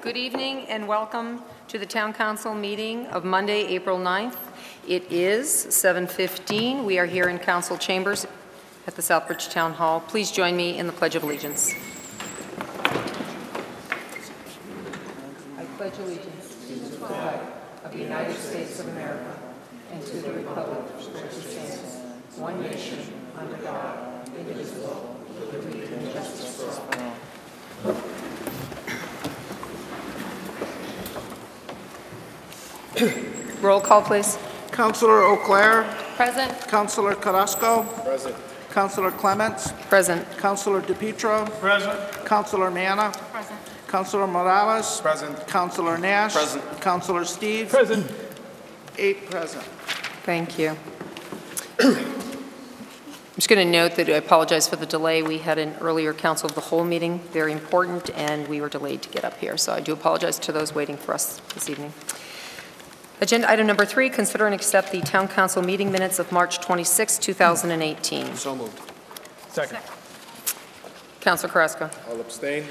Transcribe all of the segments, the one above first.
Good evening and welcome to the Town Council meeting of Monday, April 9th. It is 7:15. We are here in Council Chambers at the Southbridge Town Hall. Please join me in the Pledge of Allegiance. I pledge allegiance to the flag of the United States of America and to the republic for which it stands, one nation, under God, indivisible, with liberty and justice for all. Roll call, please. Councillor Auclair. Present. Councillor Carrasco. Present. Councillor Clements. Present. Councillor DePietro. Present. Councillor Manna. Present. Councillor Morales. Present. Councillor Nash. Present. Councillor Steve. Present. 8 present. Thank you. I'm just going to note that I apologize for the delay. We had an earlier Council of the Whole meeting, very important, and we were delayed to get up here. So I do apologize to those waiting for us this evening. Agenda item number 3, consider and accept the Town Council meeting minutes of March 26, 2018. So moved. Second. Councilor Carrasco. I'll abstain.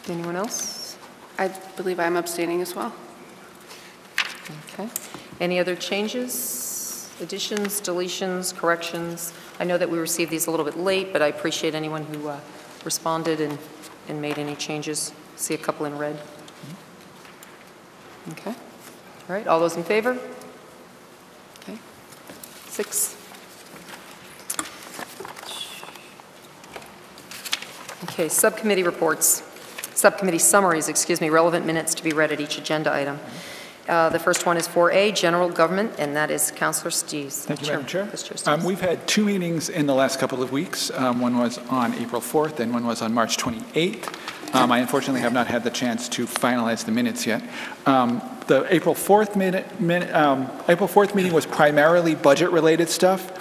Anyone else? I believe I'm abstaining as well. Okay. Any other changes, additions, deletions, corrections? I know that we received these a little bit late, but I appreciate anyone who responded and made any changes. See a couple in red. Okay. All right. All those in favor? Okay. 6. Okay. Subcommittee reports. Subcommittee summaries, relevant minutes to be read at each agenda item. The first one is 4A, General Government, and that is Councillor Steves. Thank you, Madam Chair. Steves. We've had 2 meetings in the last couple of weeks. One was on April 4th and one was on March 28th. I unfortunately have not had the chance to finalize the minutes yet. The April 4th meeting was primarily budget-related stuff,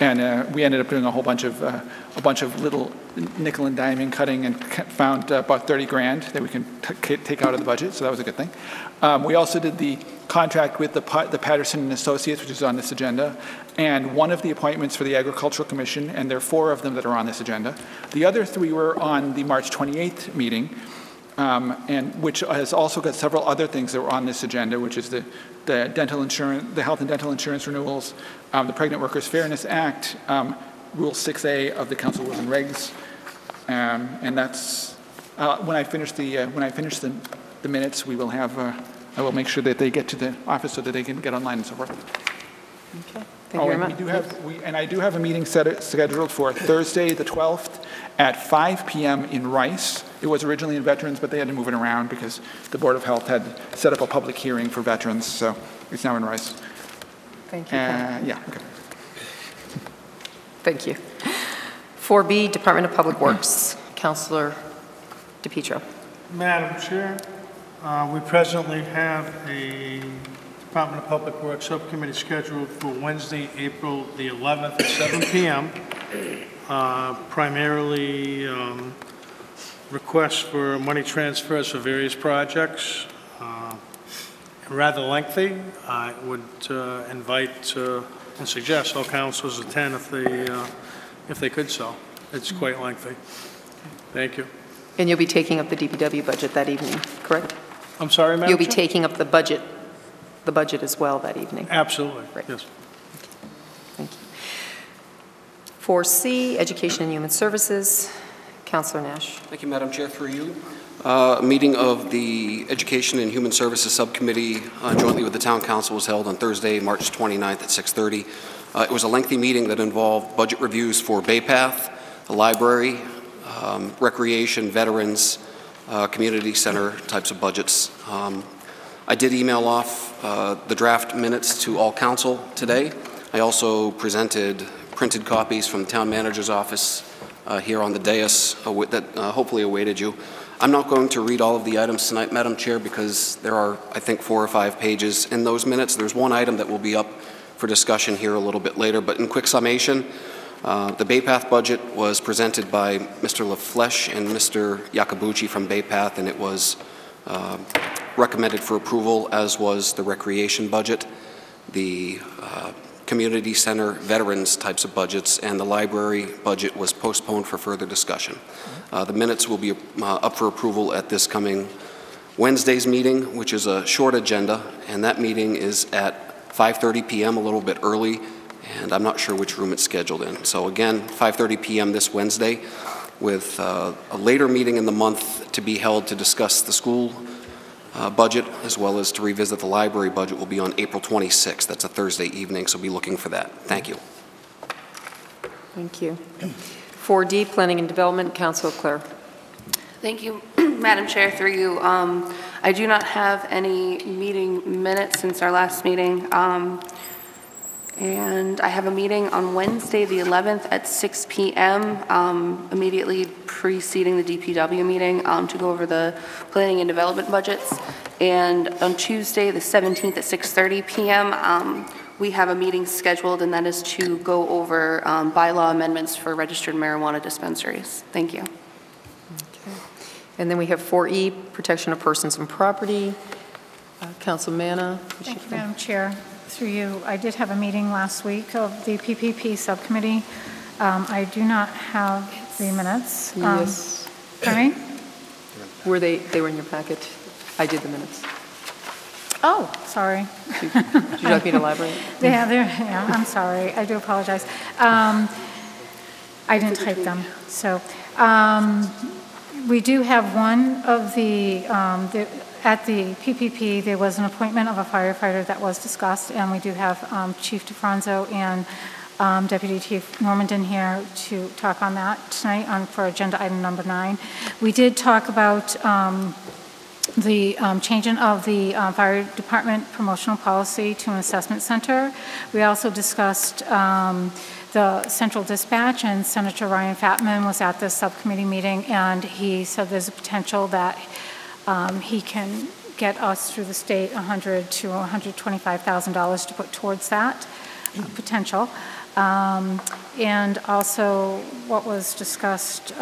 and we ended up doing a bunch of little nickel and diming cutting, and found about 30 grand that we can take out of the budget. So that was a good thing. We also did the contract with the Patterson and Associates, which is on this agenda, and one of the appointments for the Agricultural Commission, and there are 4 of them that are on this agenda. The other 3 were on the March 28th meeting, and which has also got several other things that were on this agenda, which is the dental insurance, the health and dental insurance renewals, the Pregnant Workers Fairness Act, Rule 6A of the Council Rules and Regs, and that's when I finish the minutes, we will have. I will make sure that they get to the office so that they can get online and so forth. Okay. Thank you very much. I do have a meeting scheduled for Thursday, the 12th, at 5 p.m. in Rice. It was originally in Veterans, but they had to move it around because the Board of Health had set up a public hearing for veterans, so it's now in Rice. Thank you. Yeah. Okay. Thank you. 4B, Department of Public Works. Councillor DePietro. Madam Chair, we presently have a Department of Public Works subcommittee scheduled for Wednesday, April the 11th at 7 p.m. Primarily requests for money transfers for various projects. Rather lengthy. I would invite and suggest all councilors attend if they could so. It's quite lengthy. Thank you. And you'll be taking up the DPW budget that evening, correct? I'm sorry, Madam You'll be Chair? taking up the budget as well that evening. Absolutely, Right. yes. Thank you. 4C, Education and Human Services. Councillor Nash. Thank you, Madam Chair. Through you. A meeting of the Education and Human Services Subcommittee jointly with the Town Council was held on Thursday, March 29th at 6:30. It was a lengthy meeting that involved budget reviews for Bay Path, the library, recreation, veterans, community center types of budgets. I did email off the draft minutes to all council today. I also presented printed copies from the town manager's office here on the dais that hopefully awaited you. I'm not going to read all of the items tonight, Madam Chair, because there are, I think, 4 or 5 pages in those minutes. There's one item that will be up for discussion here a little bit later, but in quick summation, the Bay Path budget was presented by Mr. LaFleche and Mr. Iacobucci from Bay Path, and it was recommended for approval, as was the recreation budget. The community center, veterans types of budgets, and the library budget was postponed for further discussion. The minutes will be up for approval at this coming Wednesday's meeting, which is a short agenda, and that meeting is at 5:30 p.m., a little bit early, and I'm not sure which room it's scheduled in. So again, 5:30 p.m. this Wednesday, with a later meeting in the month to be held to discuss the school budget, as well as to revisit the library budget, will be on April 26th. That's a Thursday evening, so be looking for that. Thank you. Thank you. 4D, Planning and Development, Councilor Clare. Thank you, Madam Chair, through you. I do not have any meeting minutes since our last meeting. And I have a meeting on Wednesday, the 11th at 6 p.m., immediately preceding the DPW meeting to go over the planning and development budgets. And on Tuesday, the 17th at 6:30 p.m., we have a meeting scheduled, and that is to go over bylaw amendments for registered marijuana dispensaries. Thank you. Okay. And then we have 4E, Protection of Persons and Property. Council Manna. Thank you, Madam Chair. Through you, I did have a meeting last week of the PPP subcommittee. I do not have the minutes. Yes. Pardon me? Were they were in your packet? I did the minutes. Oh, sorry. Would you like me to elaborate? Yeah, I'm sorry. I do apologize. I didn't type them. So we do have one of at the PPP, there was an appointment of a firefighter that was discussed, and we do have Chief DeFranzo and Deputy Chief Normandin here to talk on that tonight for agenda item number 9. We did talk about the changing of the fire department promotional policy to an assessment center. We also discussed the central dispatch, and Senator Ryan Fatman was at this subcommittee meeting, and he said there's a potential that he can get us through the state $100,000 to $125,000 to put towards that potential. And also what was discussed,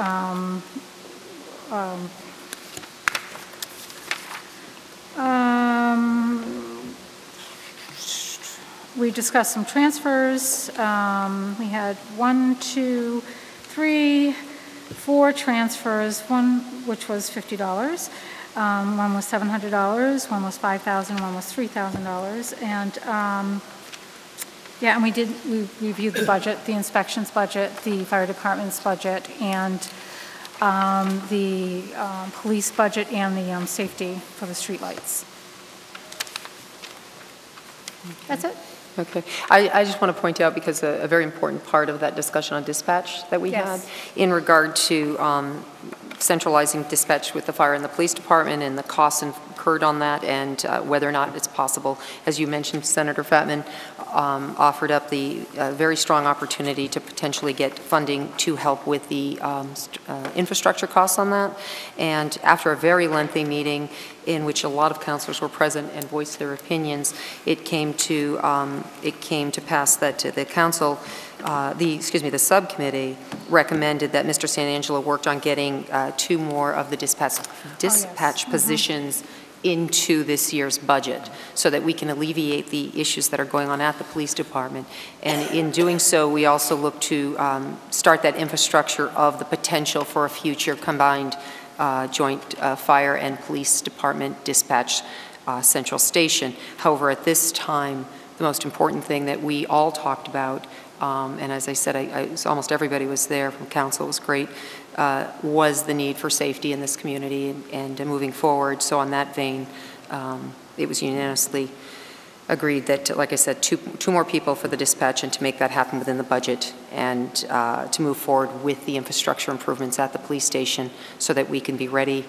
we discussed some transfers. We had 4 transfers, one which was $50. One was $700, one was $5,000, one was $3,000, and yeah, and we reviewed the budget, the inspections budget, the fire department's budget, and the police budget, and the safety for the streetlights. That's it. Okay. I just want to point out, because a very important part of that discussion on dispatch that we had in regard to centralizing dispatch with the fire and the police department and the costs incurred on that, and whether or not it's possible. As you mentioned, Senator Fatman offered up the very strong opportunity to potentially get funding to help with the infrastructure costs on that. And after a very lengthy meeting in which a lot of councilors were present and voiced their opinions, it came to pass that the council, the subcommittee recommended that Mr. Santangelo worked on getting 2 more of the dispatch positions into this year's budget, so that we can alleviate the issues that are going on at the police department. And in doing so, we also look to start that infrastructure of the potential for a future combined joint fire and police department dispatch central station. However, at this time, the most important thing that we all talked about, and as I said, almost everybody was there from council, it was great, was the need for safety in this community and moving forward. So on that vein, it was unanimously agreed that, like I said, two more people for the dispatch, and to make that happen within the budget, and to move forward with the infrastructure improvements at the police station so that we can be ready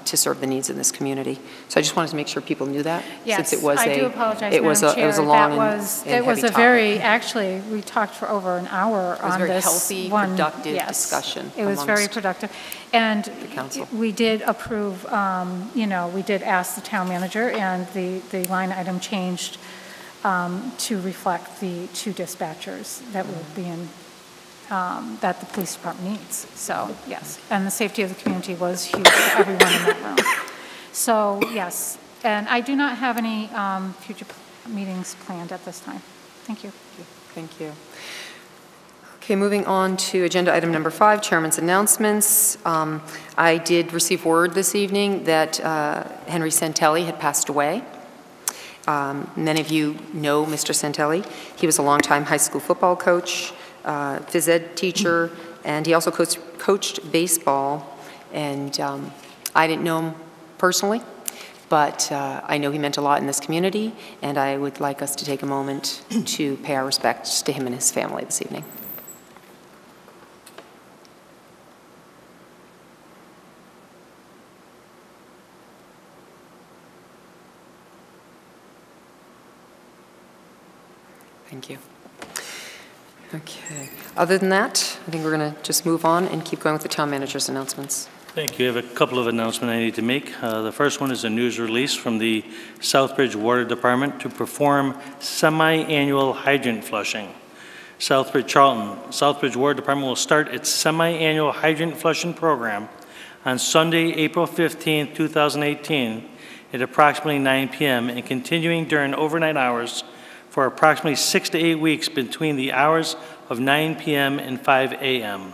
to serve the needs in this community. So I just wanted to make sure people knew that. Yes, since it was I do apologize, it was Madam a Chair. long It was and a heavy very, topic. actually, we talked for over an hour on this. It was a very healthy, productive discussion. It was very productive. And the council. we did approve, we did ask the town manager, and the line item changed to reflect the 2 dispatchers that will be in, that the police department needs. So, yes. And the safety of the community was huge for everyone in that room. So, yes. And I do not have any future meetings planned at this time. Thank you. Thank you. Okay, moving on to agenda item number 5, Chairman's announcements. I did receive word this evening that Henry Santelli had passed away. Many of you know Mr. Santelli. He was a longtime high school football coach, phys ed teacher, and he also coached baseball. And I didn't know him personally, but I know he meant a lot in this community, and I would like us to take a moment to pay our respects to him and his family this evening. Thank you. Okay. Other than that, I think we're going to just move on and keep going with the town manager's announcements. Thank you. I have a couple of announcements I need to make. The first one is a news release from the Southbridge Water Department to perform semi-annual hydrant flushing. Southbridge Charlton, Southbridge Water Department will start its semi-annual hydrant flushing program on Sunday, April 15, 2018 at approximately 9 p.m. and continuing during overnight hours for approximately 6 to 8 weeks between the hours of 9 p.m. and 5 a.m.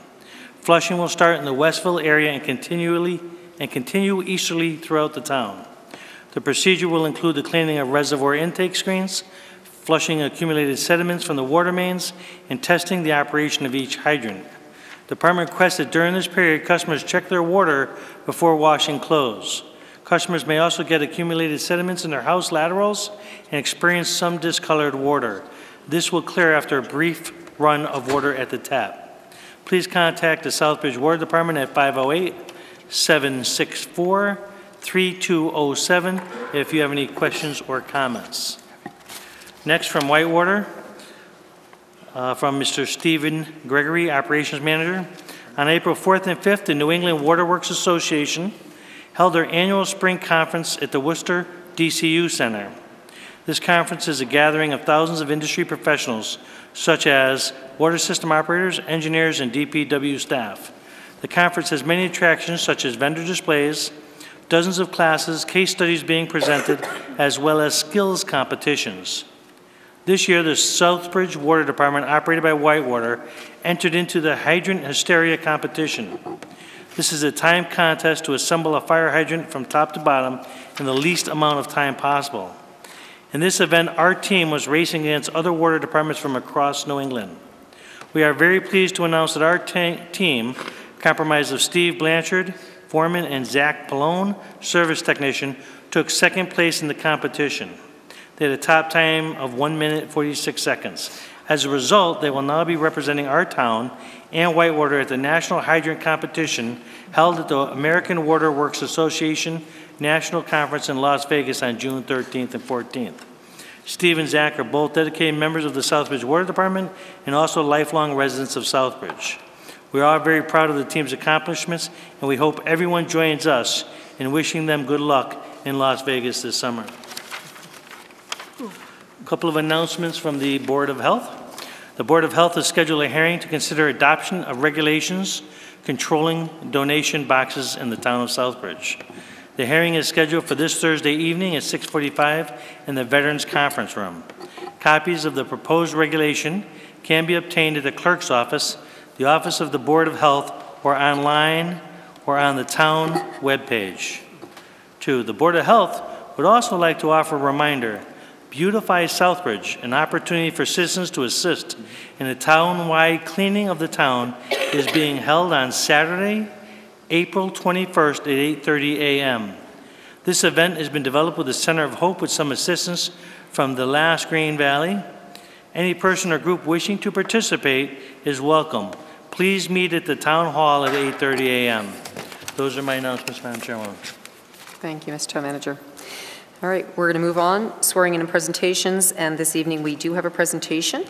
Flushing will start in the Westville area and continue easterly throughout the town. The procedure will include the cleaning of reservoir intake screens, flushing accumulated sediments from the water mains, and testing the operation of each hydrant. The department requests that during this period, customers check their water before washing clothes. Customers may also get accumulated sediments in their house laterals and experience some discolored water. This will clear after a brief run of water at the tap. Please contact the Southbridge Water Department at 508-764-3207 if you have any questions or comments. Next, from Whitewater, from Mr. Stephen Gregory, Operations Manager. On April 4th and 5th, the New England Waterworks Association held their annual spring conference at the Worcester DCU Center. This conference is a gathering of thousands of industry professionals, such as water system operators, engineers, and DPW staff. The conference has many attractions, such as vendor displays, dozens of classes, case studies being presented, as well as skills competitions. This year, the Southbridge Water Department, operated by Whitewater, entered into the Hydrant Hysteria competition. This is a timed contest to assemble a fire hydrant from top to bottom in the least amount of time possible. In this event, our team was racing against other water departments from across New England. We are very pleased to announce that our team, comprised of Steve Blanchard, foreman, and Zach Pallone, service technician, took second place in the competition. They had a top time of 1 minute 46 seconds. As a result, they will now be representing our town and Whitewater at the National Hydrant Competition held at the American Water Works Association National Conference in Las Vegas on June 13th and 14th. Steve and Zach are both dedicated members of the Southbridge Water Department and also lifelong residents of Southbridge. We are very proud of the team's accomplishments, and we hope everyone joins us in wishing them good luck in Las Vegas this summer. A couple of announcements from the Board of Health. The Board of Health has scheduled a hearing to consider adoption of regulations controlling donation boxes in the town of Southbridge. The hearing is scheduled for this Thursday evening at 6:45 in the Veterans Conference Room. Copies of the proposed regulation can be obtained at the clerk's office, the office of the Board of Health, or online or on the town webpage. 2, the Board of Health would also like to offer a reminder. Beautify Southbridge, an opportunity for citizens to assist in a town-wide cleaning of the town, is being held on Saturday, April 21st at 8:30 a.m. This event has been developed with the Center of Hope with some assistance from the Last Green Valley. Any person or group wishing to participate is welcome. Please meet at the Town Hall at 8:30 a.m. Those are my announcements, Madam Chairwoman. Thank you, Mr. Town Manager. All right, we're going to move on, swearing in and presentations, and this evening we do have a presentation.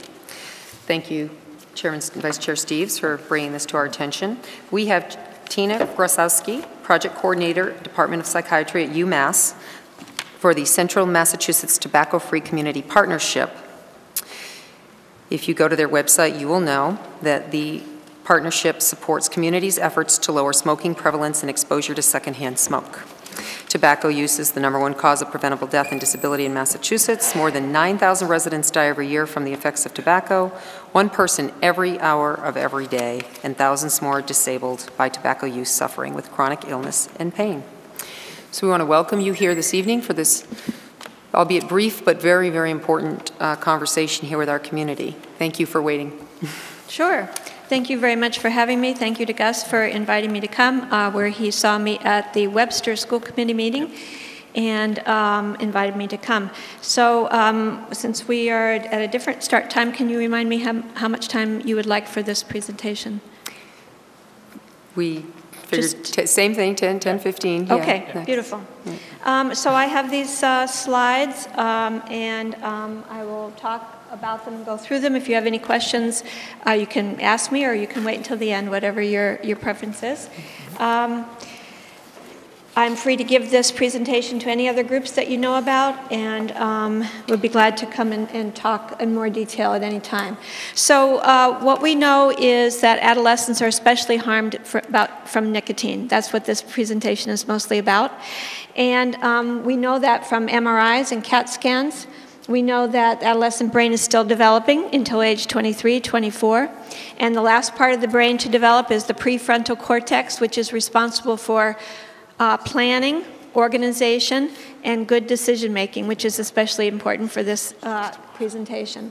Thank you, Chairman and Vice Chair Steves, for bringing this to our attention. We have Tina Grosowski, Project Coordinator, Department of Psychiatry at UMass, for the Central Massachusetts Tobacco-Free Community Partnership. If you go to their website, you will know that the partnership supports communities' efforts to lower smoking prevalence and exposure to secondhand smoke. Tobacco use is the #1 cause of preventable death and disability in Massachusetts. More than 9,000 residents die every year from the effects of tobacco, 1 person every hour of every day, and thousands more are disabled by tobacco use, suffering with chronic illness and pain. So we want to welcome you here this evening for this, albeit brief, but very, very important conversation here with our community. Thank you for waiting. Sure. Thank you very much for having me. Thank you to Gus for inviting me to come, where he saw me at the Webster School Committee meeting and invited me to come. So since we are at a different start time, can you remind me how much time you would like for this presentation? We figured same thing, 10, 15. Okay, Yeah. beautiful. So I have these slides, and I will talk about them and go through them. If you have any questions, you can ask me, or you can wait until the end, whatever your preference is. I'm free to give this presentation to any other groups that you know about, and would be glad to come and talk in more detail at any time. So what we know is that adolescents are especially harmed from nicotine. That's what this presentation is mostly about. And we know that from MRIs and CAT scans. We know that the adolescent brain is still developing until age 23, 24. And the last part of the brain to develop is the prefrontal cortex, which is responsible for planning, organization, and good decision-making, which is especially important for this presentation.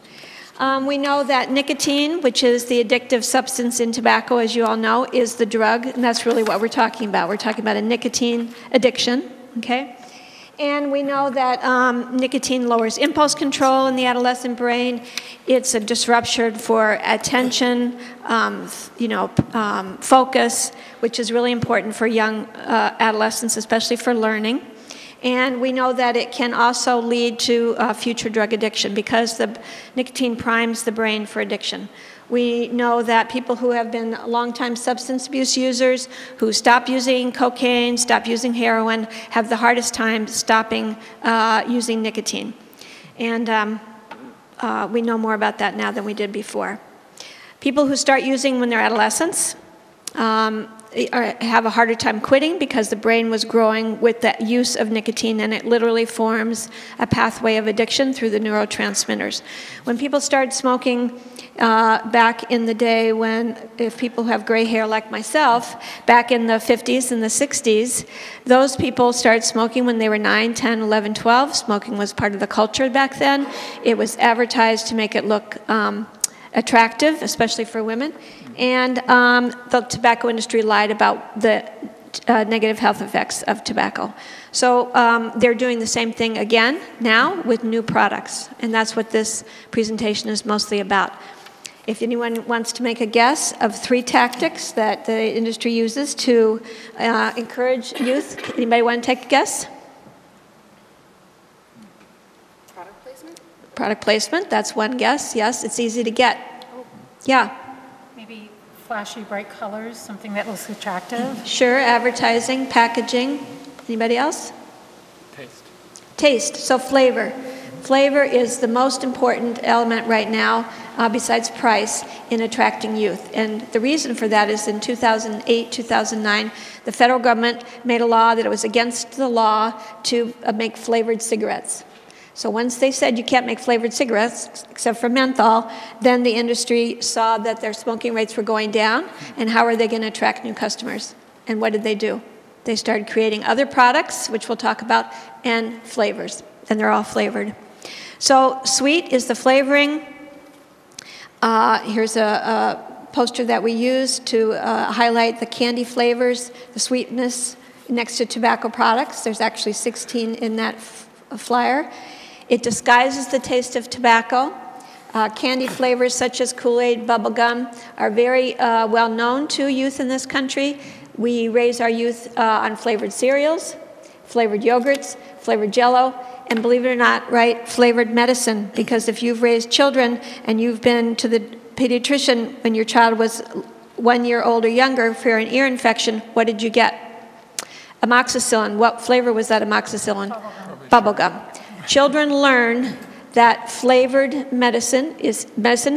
We know that nicotine, which is the addictive substance in tobacco, as you all know, is the drug, and that's really what we're talking about. We're talking about a nicotine addiction, okay? And we know that nicotine lowers impulse control in the adolescent brain. It's a disruption for attention, focus, which is really important for young adolescents, especially for learning. And we know that it can also lead to future drug addiction because the nicotine primes the brain for addiction. We know that people who have been long-time substance abuse users, who stop using cocaine, stop using heroin, have the hardest time stopping using nicotine. And we know more about that now than we did before. People who start using when they're adolescents have a harder time quitting because the brain was growing with the use of nicotine, and it literally forms a pathway of addiction through the neurotransmitters. When people started smoking back in the day if people have gray hair like myself, back in the 50s and the 60s, those people started smoking when they were 9, 10, 11, 12. Smoking was part of the culture back then. It was advertised to make it look attractive, especially for women. And the tobacco industry lied about the negative health effects of tobacco. So they're doing the same thing again now with new products. And that's what this presentation is mostly about. If anyone wants to make a guess of 3 tactics that the industry uses to encourage youth, anybody want to take a guess? Product placement? Product placement, that's one guess. Yes, it's easy to get. Yeah. Maybe flashy, bright colors, something that looks attractive. Sure, advertising, packaging. Anybody else? Taste. Taste, so flavor. Flavor is the most important element right now, besides price, in attracting youth. And the reason for that is in 2008, 2009, the federal government made a law that it was against the law to make flavored cigarettes. So once they said you can't make flavored cigarettes, except for menthol, then the industry saw that their smoking rates were going down, and how are they going to attract new customers? And what did they do? They started creating other products, which we'll talk about, and flavors, and they're all flavored. So sweet is the flavoring. Here's a poster that we use to highlight the candy flavors, the sweetness next to tobacco products. There's actually 16 in that flyer. It disguises the taste of tobacco. Candy flavors such as Kool-Aid, bubblegum are very well known to youth in this country. We raise our youth on flavored cereals, flavored yogurts, flavored Jell-O, and believe it or not, right, flavored medicine. Because if you've raised children and you've been to the pediatrician when your child was 1 year old or younger for an ear infection, what did you get? Amoxicillin. What flavor was that amoxicillin? Bubblegum. Children learn that flavored medicine is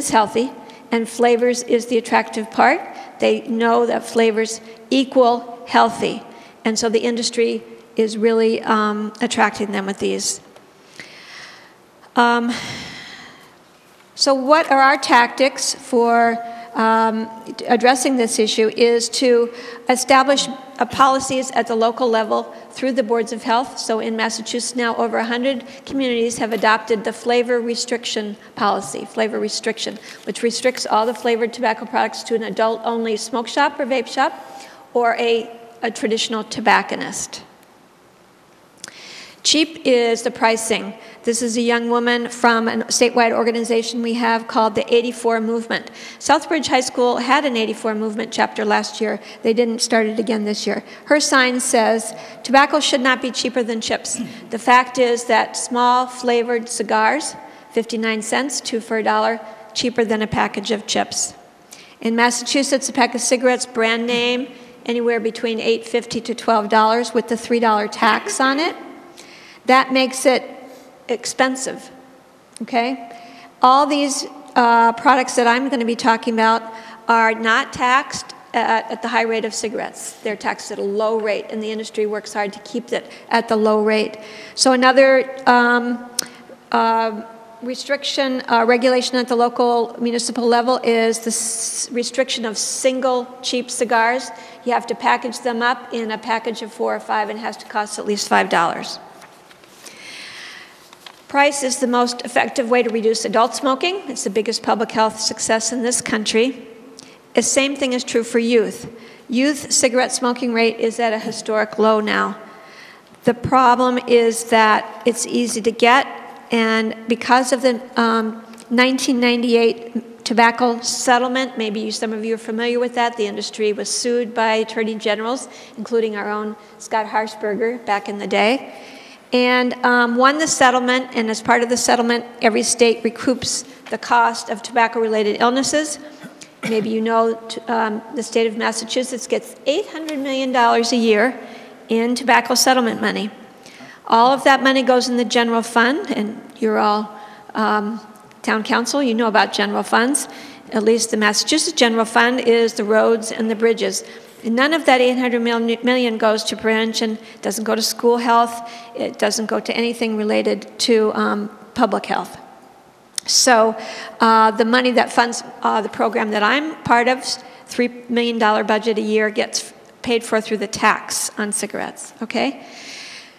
healthy, and flavors is the attractive part. They know that flavors equal healthy. And so the industry is really attracting them with these. So what are our tactics for addressing this issue is to establish policies at the local level through the boards of health. So in Massachusetts now, over 100 communities have adopted the flavor restriction policy, flavor restriction, which restricts all the flavored tobacco products to an adult-only smoke shop or vape shop or a traditional tobacconist. Cheap is the pricing. This is a young woman from a statewide organization we have called the 84 Movement. Southbridge High School had an 84 Movement chapter last year. They didn't start it again this year. Her sign says, tobacco should not be cheaper than chips. The fact is that small flavored cigars, 59 cents, 2 for $1, cheaper than a package of chips. In Massachusetts, a pack of cigarettes, brand name, anywhere between $8.50 to $12 with the $3 tax on it. That makes it expensive, okay? All these products that I'm going to be talking about are not taxed at the high rate of cigarettes. They're taxed at a low rate, and the industry works hard to keep it at the low rate. So another restriction, regulation at the local municipal level is the restriction of single cheap cigars. You have to package them up in a package of 4 or 5, and it has to cost at least $5. Price is the most effective way to reduce adult smoking. It's the biggest public health success in this country. The same thing is true for youth. Youth cigarette smoking rate is at a historic low now. The problem is that it's easy to get, and because of the 1998 tobacco settlement, maybe some of you are familiar with that, the industry was sued by attorney generals, including our own Scott Harshberger back in the day, and won the settlement, and as part of the settlement, every state recoups the cost of tobacco-related illnesses. Maybe you know the state of Massachusetts gets $800 million a year in tobacco settlement money. All of that money goes in the general fund, and you're all town council, you know about general funds. At least the Massachusetts general fund is the roads and the bridges. And none of that $800 million goes to prevention, doesn't go to school health, it doesn't go to anything related to public health. So the money that funds the program that I'm part of, $3 million budget a year, gets paid for through the tax on cigarettes, okay?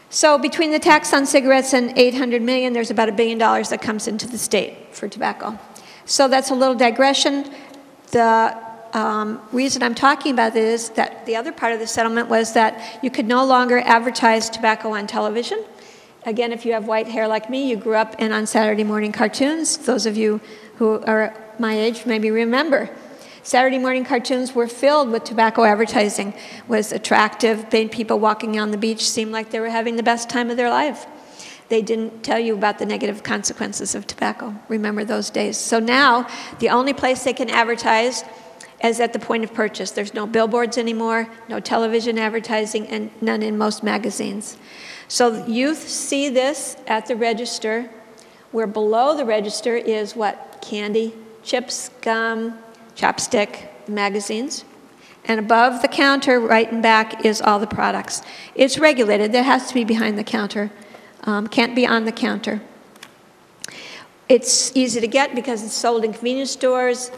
So between the tax on cigarettes and $800 million, there's about $1 billion that comes into the state for tobacco. So that's a little digression. The reason I'm talking about this is that the other part of the settlement was that you could no longer advertise tobacco on television. Again, if you have white hair like me, you grew up on Saturday morning cartoons. Those of you who are my age maybe remember. Saturday morning cartoons were filled with tobacco advertising. It was attractive, made people walking on the beach seem like they were having the best time of their life. They didn't tell you about the negative consequences of tobacco. Remember those days. So now, the only place they can advertise is at the point of purchase. There's no billboards anymore, no television advertising, and none in most magazines. So youth see this at the register, where below the register is what? Candy, chips, gum, chapstick, magazines. And above the counter, right and back, is all the products. It's regulated. That has to be behind the counter. Can't be on the counter. It's easy to get because it's sold in convenience stores,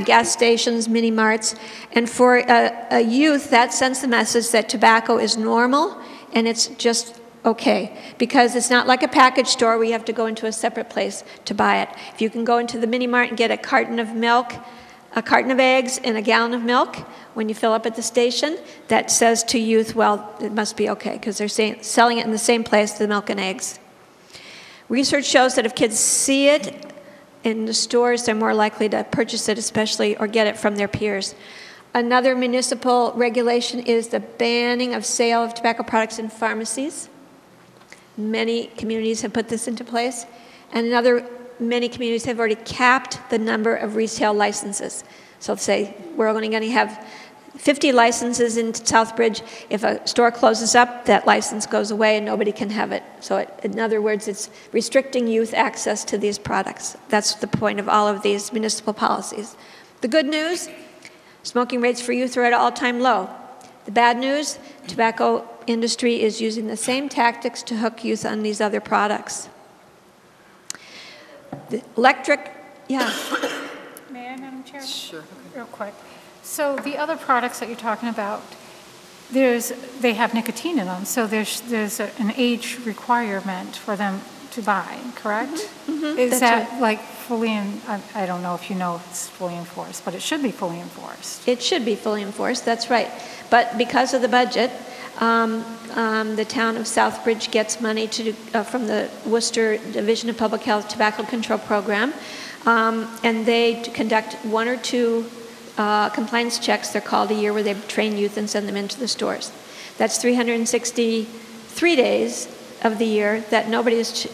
gas stations, mini marts. And for a youth, that sends the message that tobacco is normal and it's just okay. Because it's not like a package store where you have to go into a separate place to buy it. If you can go into the mini mart and get a carton of milk, a carton of eggs, and a gallon of milk when you fill up at the station, that says to youth, well, it must be okay, because they're selling it in the same place, the milk and eggs. Research shows that if kids see it in the stores, they're more likely to purchase it, especially, or get it from their peers. Another municipal regulation is the banning of sale of tobacco products in pharmacies. Many communities have put this into place. And many communities have already capped the number of retail licenses. So say we're only going to have 50 licenses in Southbridge. If a store closes up, that license goes away and nobody can have it. So in other words, it's restricting youth access to these products. That's the point of all of these municipal policies. The good news, smoking rates for youth are at an all-time low. The bad news, tobacco industry is using the same tactics to hook youth on these other products. The electric, yeah. May I, Madam Chair? Sure. Real quick. So the other products that you're talking about, they have nicotine in them, so there's an age requirement for them to buy, correct? Is that's that like fully I don't know if you know if it's fully enforced, but it should be fully enforced. It should be fully enforced, that's right. But because of the budget, the town of Southbridge gets money from the Worcester Division of Public Health Tobacco Control Program, and they conduct 1 or 2 compliance checks, they're called, a year, where they train youth and send them into the stores. That's 363 days of the year that nobody is,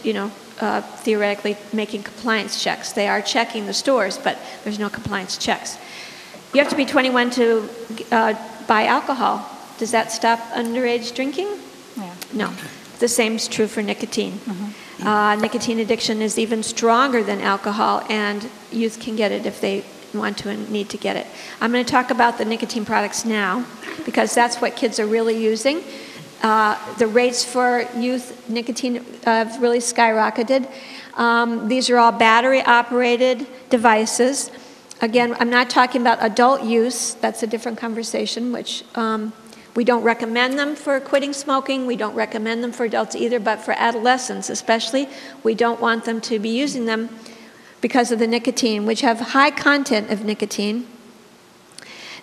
theoretically making compliance checks. They are checking the stores, but there's no compliance checks. You have to be 21 to buy alcohol. Does that stop underage drinking? Yeah. No. The same is true for nicotine. Nicotine addiction is even stronger than alcohol, and youth can get it if they want to and need to get it. I'm going to talk about the nicotine products now, because that's what kids are really using. The rates for youth nicotine have really skyrocketed. These are all battery-operated devices. Again, I'm not talking about adult use. That's a different conversation, which we don't recommend them for quitting smoking. We don't recommend them for adults either, but for adolescents especially, we don't want them to be using them because of the nicotine, which have high content of nicotine.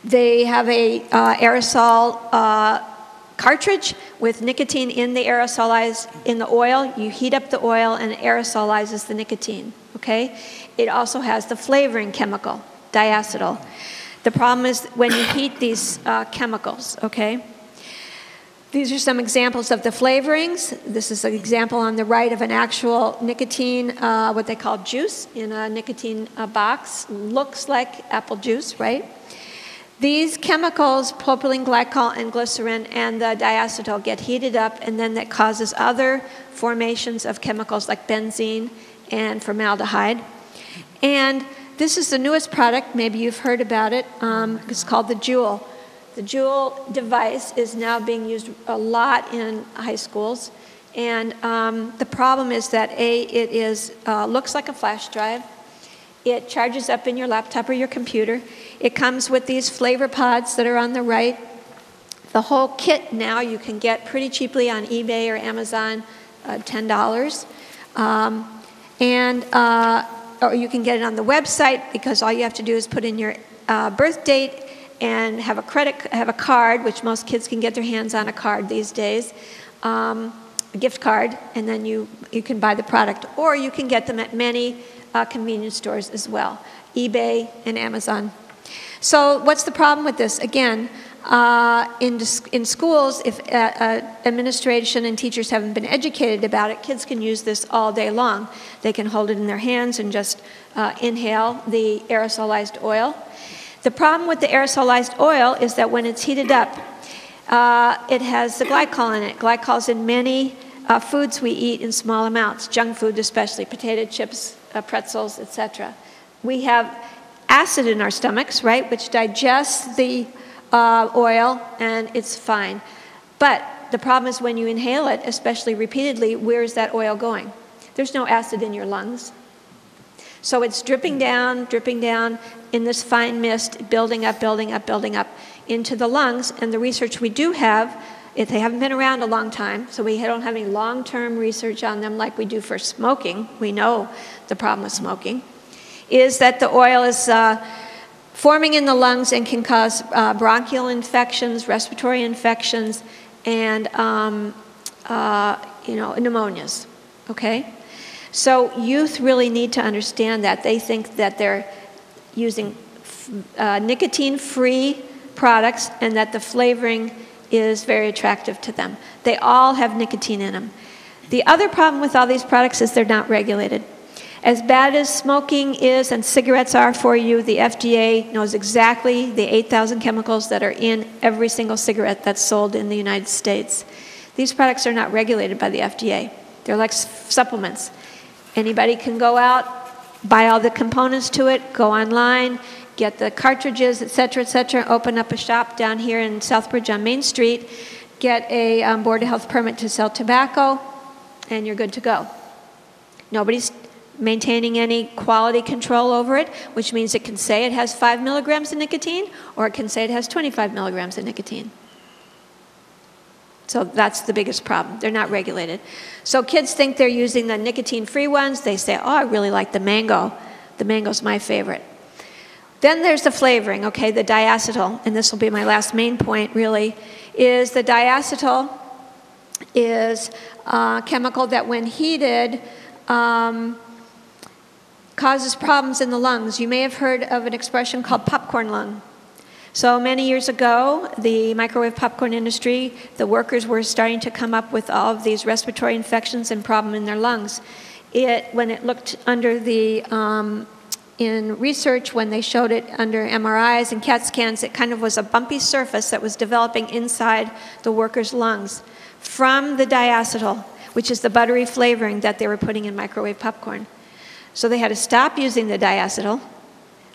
They have a aerosol cartridge with nicotine in the in the oil. You heat up the oil and it aerosolizes the nicotine, okay? It also has the flavoring chemical, diacetyl. The problem is when you heat these chemicals, okay? These are some examples of the flavorings. This is an example on the right of an actual nicotine, what they call juice, in a nicotine box. Looks like apple juice, right? These chemicals, propylene glycol and glycerin and the diacetyl, get heated up, and then that causes other formations of chemicals like benzene and formaldehyde. And this is the newest product. Maybe you've heard about it. It's called the Juul. The Juul device is now being used a lot in high schools. And the problem is that, it looks like a flash drive. It charges up in your laptop or your computer. It comes with these flavor pods that are on the right. The whole kit now you can get pretty cheaply on eBay or Amazon, $10. Or you can get it on the website, because all you have to do is put in your birth date and have a card, which most kids can get their hands on a card these days, a gift card, and then you can buy the product. Or you can get them at many convenience stores as well, eBay and Amazon. So what's the problem with this? Again, in schools, if administration and teachers haven't been educated about it, kids can use this all day long. They can hold it in their hands and just inhale the aerosolized oil. The problem with the aerosolized oil is that when it's heated up, it has the glycol in it. Glycol's in many foods we eat in small amounts, junk food especially, potato chips, pretzels, etc. We have acid in our stomachs, right, which digests the oil, and it's fine. But the problem is when you inhale it, especially repeatedly, where is that oil going? There's no acid in your lungs. So it's dripping down in this fine mist, building up into the lungs. And the research we do have, they haven't been around a long time, so we don't have any long-term research on them like we do for smoking. We know the problem with smoking, is that the oil is forming in the lungs and can cause bronchial infections, respiratory infections, and pneumonias, okay? So youth really need to understand that. They think that they're using nicotine-free products and that the flavoring is very attractive to them. They all have nicotine in them. The other problem with all these products is they're not regulated. As bad as smoking is and cigarettes are for you, the FDA knows exactly the 8,000 chemicals that are in every single cigarette that's sold in the United States. These products are not regulated by the FDA. They're like supplements. Anybody can go out, buy all the components to it, go online, get the cartridges, etc., open up a shop down here in Southbridge on Main Street, get a Board of Health permit to sell tobacco, and you're good to go. Nobody's maintaining any quality control over it, which means it can say it has 5 milligrams of nicotine, or it can say it has 25 milligrams of nicotine. So that's the biggest problem. They're not regulated. So kids think they're using the nicotine-free ones. They say, oh, I really like the mango. The mango's my favorite. Then there's the flavoring, okay, the diacetyl, and this will be my last main point, really, is the diacetyl is a chemical that when heated causes problems in the lungs. You may have heard of an expression called popcorn lung. So many years ago, the microwave popcorn industry, the workers were starting to come up with all of these respiratory infections and problems in their lungs. When it looked under the, in research, when they showed it under MRIs and CAT scans, it kind of was a bumpy surface that was developing inside the workers' lungs from the diacetyl, which is the buttery flavoring that they were putting in microwave popcorn. So they had to stop using the diacetyl,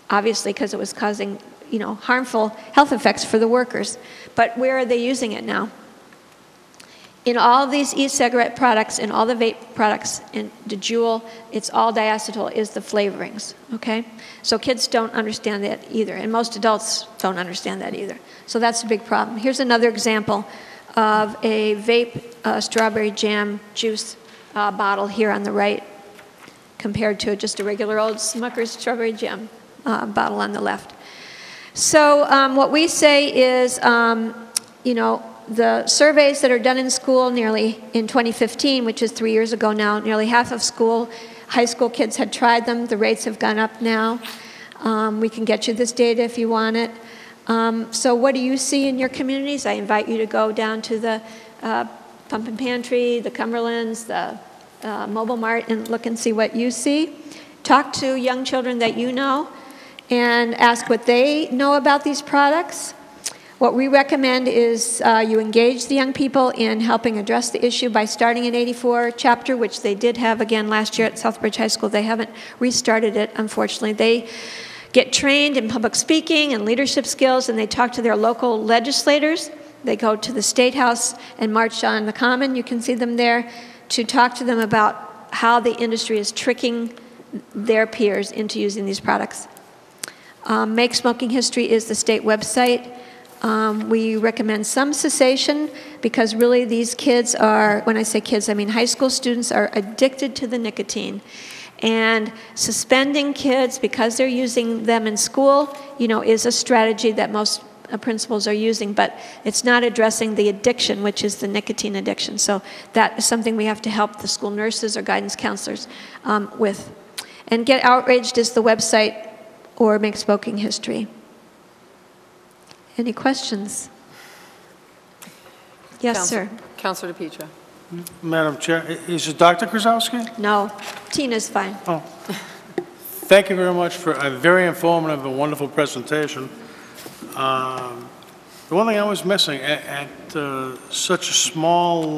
obviously because it was causing, you know, harmful health effects for the workers. But where are they using it now? In all of these e-cigarette products, in all the vape products, in the Juul, it's all diacetyl is the flavorings, okay? So kids don't understand that either, and most adults don't understand that either. So that's a big problem. Here's another example of a vape strawberry jam juice bottle here on the right, compared to just a regular old Smucker's strawberry jam bottle on the left. So what we say is, you know, the surveys that are done in school, nearly in 2015, which is 3 years ago now, nearly half of high school kids had tried them. The rates have gone up now. We can get you this data if you want it. So what do you see in your communities? I invite you to go down to the Pump and Pantry, the Cumberlands, the Mobile Mart, and look and see what you see. Talk to young children that you know and ask what they know about these products. What we recommend is you engage the young people in helping address the issue by starting an 84 chapter, which they did have again last year at Southbridge High School. They haven't restarted it, unfortunately. They get trained in public speaking and leadership skills, and they talk to their local legislators. They go to the State House and march on the Common. You can see them there, to talk to them about how the industry is tricking their peers into using these products. Make Smoking History is the state website. We recommend some cessation because really these kids are, when I say kids, I mean high school students, are addicted to the nicotine. And suspending kids because they're using them in school, you know, is a strategy that most principals are using, but it's not addressing the addiction, which is the nicotine addiction. So that is something we have to help the school nurses or guidance counselors with. And Get Outraged is the website, or Make Smoking History. Any questions? Yes, sir. Councilor DePietro. Madam Chair, is it Dr. Krasowski? No, Tina's fine. Oh. Thank you very much for a very informative and wonderful presentation. The one thing I was missing at such a small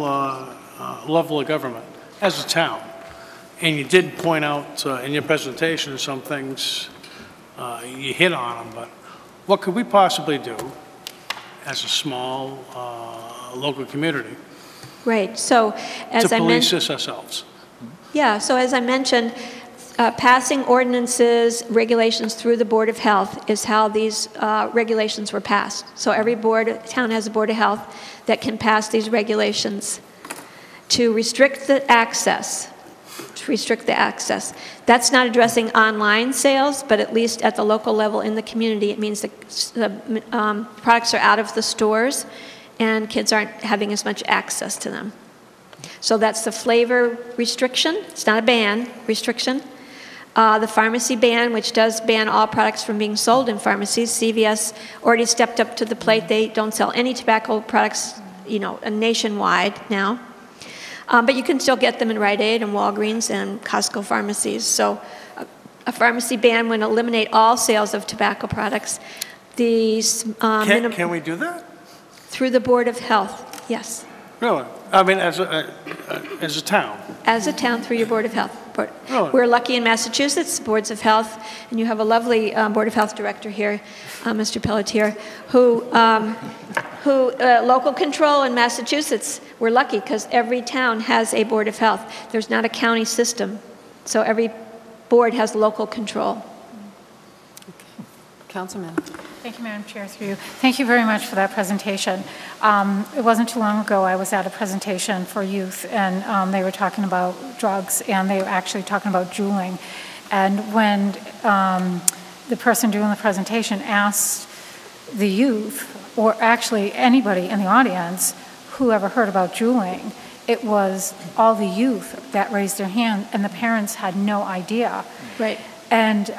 level of government as a town, and you did point out in your presentation some things, you hit on them, but what could we possibly do as a small local community Right. So as to I police mentioned, this ourselves? yeah. So as I mentioned, passing ordinances, regulations through the Board of Health is how these regulations were passed. So every town has a Board of Health that can pass these regulations to restrict the access. That's not addressing online sales, but at least at the local level in the community, it means the products are out of the stores and kids aren't having as much access to them. So that's the flavor restriction. It's not a ban, restriction. The pharmacy ban, which does ban all products from being sold in pharmacies. CVS already stepped up to the plate. They don't sell any tobacco products, you know, nationwide now. But you can still get them in Rite Aid and Walgreens and Costco pharmacies. So a pharmacy ban would eliminate all sales of tobacco products. These Can we do that? through the Board of Health, yes. Really? I mean, as a town? As a town, through your Board of Health. Really? We're lucky in Massachusetts, boards of health, and you have a lovely Board of Health director here, Mr. Pelletier, who local control in Massachusetts, we're lucky because every town has a Board of Health. There's not a county system, so every board has local control. Councilman. Thank you, Madam Chair, through you. Thank you very much for that presentation. It wasn't too long ago I was at a presentation for youth, and they were talking about drugs, and they were actually talking about juuling. And when the person doing the presentation asked the youth, or actually anybody in the audience who ever heard about juuling, it was all the youth that raised their hand, and the parents had no idea. Right. And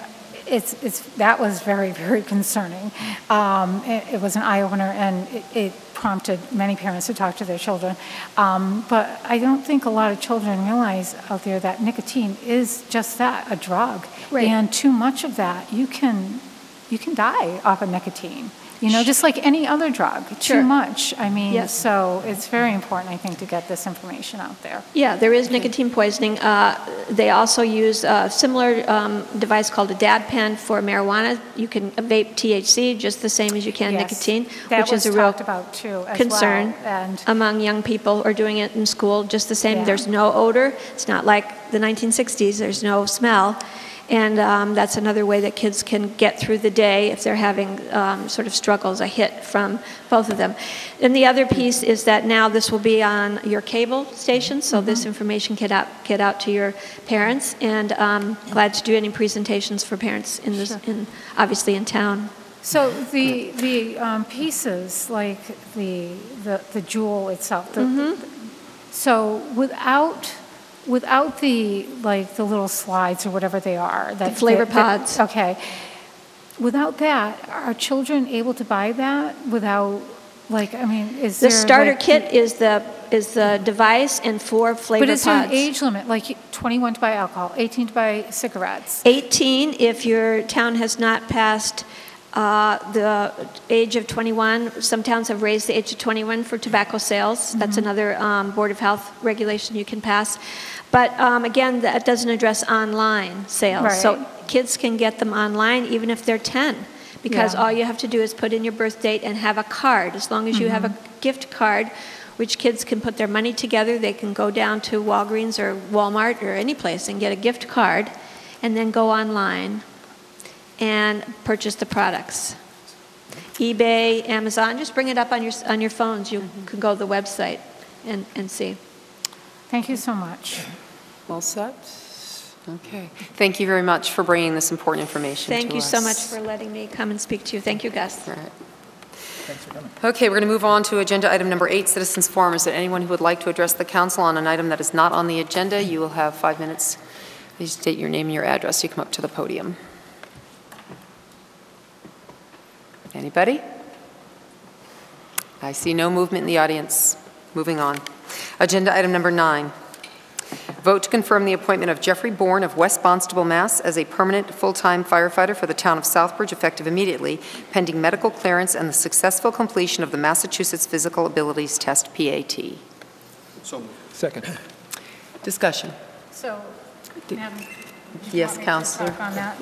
that was very, very concerning. It was an eye-opener, and it prompted many parents to talk to their children. But I don't think a lot of children realize out there that nicotine is just that, a drug. Right. And too much of that, you can die off of nicotine. You know, just like any other drug, Sure. too much. I mean, Yes. so it's very important, I think, to get this information out there. Yeah, there is nicotine poisoning. They also use a similar device called a dab pen for marijuana. You can vape THC just the same as you can Yes. nicotine, That which is was a real talked about too, as concern well. And among young people or doing it in school just the same. Yeah. There's no odor. It's not like the 1960s. There's no smell. And that's another way that kids can get through the day if they're having sort of struggles, a hit from both of them. And the other piece is that now this will be on your cable station, so this information can get out to your parents. And glad to do any presentations for parents in this, obviously in town. so the pieces, like the jewel itself, so without the, like, the little slides or whatever they are. The flavor pods. Okay. Without that, are children able to buy that without, like, I mean, is The there... starter like, kit is the device and 4 flavor But pods. is there an age limit, like 21 to buy alcohol, 18 to buy cigarettes? 18 if your town has not passed the age of 21. Some towns have raised the age of 21 for tobacco sales. That's another Board of Health regulation you can pass. But again, that doesn't address online sales. Right. So kids can get them online even if they're 10, because Yeah. all you have to do is put in your birth date and have a card. As long as you have a gift card, which kids can put their money together, they can go down to Walgreens or Walmart or any place and get a gift card and then go online and purchase the products. eBay, Amazon, just bring it up on your phones. You can go to the website and see. Thank you so much. All set? Okay. Thank you very much for bringing this important information to us. Thank you so much for letting me come and speak to you. Thank you, Gus. All right. Okay, we're going to move on to agenda item number 8, Citizens Forum. Is there anyone who would like to address the council on an item that is not on the agenda? You will have 5 minutes. Please state your name and your address. You come up to the podium. Anybody? I see no movement in the audience. Moving on. Agenda item number 9. Vote to confirm the appointment of Jeffrey Bourne of West Bonstable, Mass. as a permanent full-time firefighter for the town of Southbridge effective immediately, pending medical clearance and the successful completion of the Massachusetts Physical Abilities Test, PAT. So moved. Second. Discussion. So, Madam... Yes, want me to Counselor. talk on that?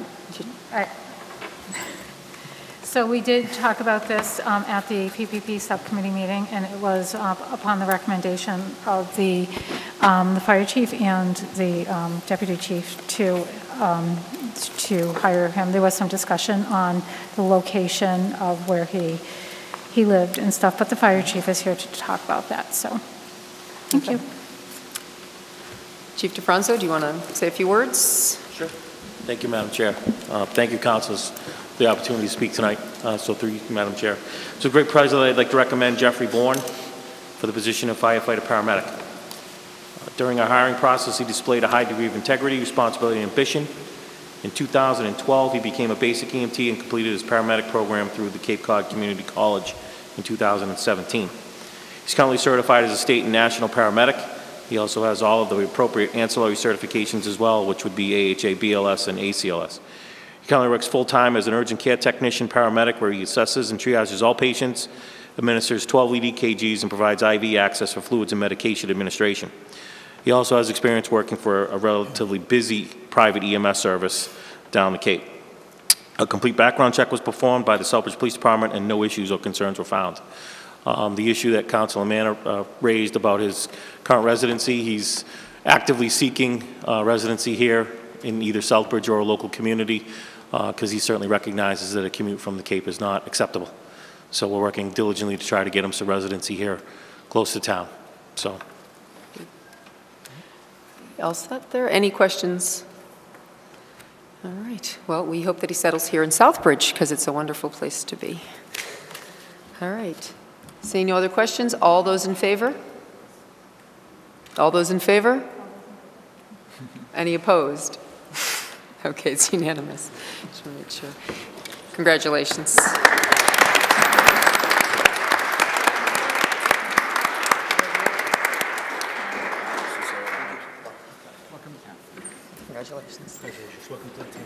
So we did talk about this at the PPP subcommittee meeting, and it was upon the recommendation of the fire chief and the deputy chief to hire him. There was some discussion on the location of where he lived and stuff, but the fire chief is here to talk about that, so thank you. Chief DeFranco, do you want to say a few words? Sure. Thank you, Madam Chair. Thank you, councilors, for the opportunity to speak tonight. So through you, Madam Chair. It's a great pleasure that I'd like to recommend Jeffrey Bourne for the position of firefighter paramedic. During our hiring process, he displayed a high degree of integrity, responsibility, and ambition. In 2012, he became a basic EMT and completed his paramedic program through the Cape Cod Community College in 2017. He's currently certified as a state and national paramedic. He also has all of the appropriate ancillary certifications as well, which would be AHA, BLS, and ACLS. He currently works full-time as an urgent care technician paramedic, where he assesses and triages all patients, administers 12 lead EKGs, and provides IV access for fluids and medication administration. He also has experience working for a relatively busy private EMS service down the Cape. A complete background check was performed by the Southbridge Police Department, and no issues or concerns were found. The issue that Councilor Manna raised about his current residency, he's actively seeking residency here in either Southbridge or a local community, because he certainly recognizes that a commute from the Cape is not acceptable. So we're working diligently to try to get him some residency here close to town. So. All set there? Any questions? All right. Well, we hope that he settles here in Southbridge because it's a wonderful place to be. All right. Seeing no other questions, all those in favor? All those in favor? Any opposed? Okay, it's unanimous. Just want to make sure. Congratulations. Congratulations. Welcome to the team.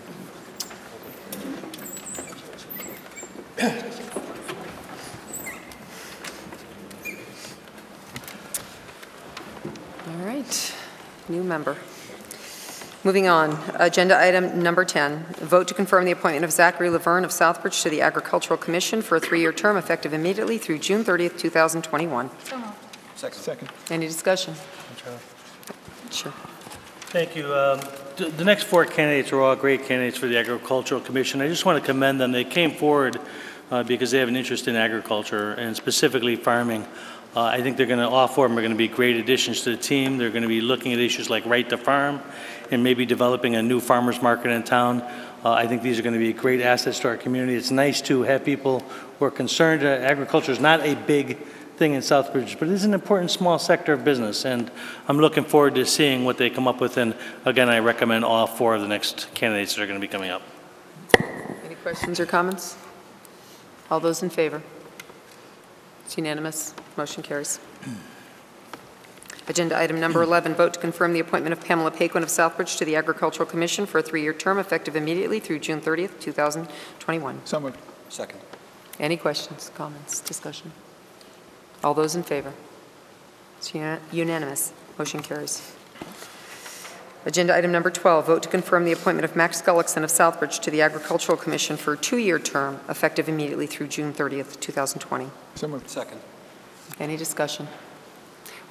All right, new member. Moving on, agenda item number 10, vote to confirm the appointment of Zachary Laverne of Southbridge to the Agricultural Commission for a 3-year term effective immediately through June 30th, 2021. So moved. Second. Any discussion? Sure. Thank you. The next 4 candidates are all great candidates for the Agricultural Commission. I just want to commend them. They came forward because they have an interest in agriculture and specifically farming. I think all 4 of them are going to be great additions to the team. They're going to be looking at issues like right to farm and maybe developing a new farmers market in town. I think these are going to be great assets to our community. It's nice to have people who are concerned. Agriculture is not a big thing in Southbridge, but it is an important small sector of business, and I'm looking forward to seeing what they come up with. And again, I recommend all 4 of the next candidates that are going to be coming up. Any questions or comments? All those in favor? It's unanimous. Motion carries. Agenda item number 11, vote to confirm the appointment of Pamela Paquin of Southbridge to the Agricultural Commission for a 3-year term effective immediately through June 30th, 2021. So moved. Second. Any questions, comments, discussion? All those in favor? It's unanimous. Motion carries. Agenda item number 12, vote to confirm the appointment of Max Gullickson of Southbridge to the Agricultural Commission for a 2-year term effective immediately through June 30th, 2020. So moved. Second. Any discussion?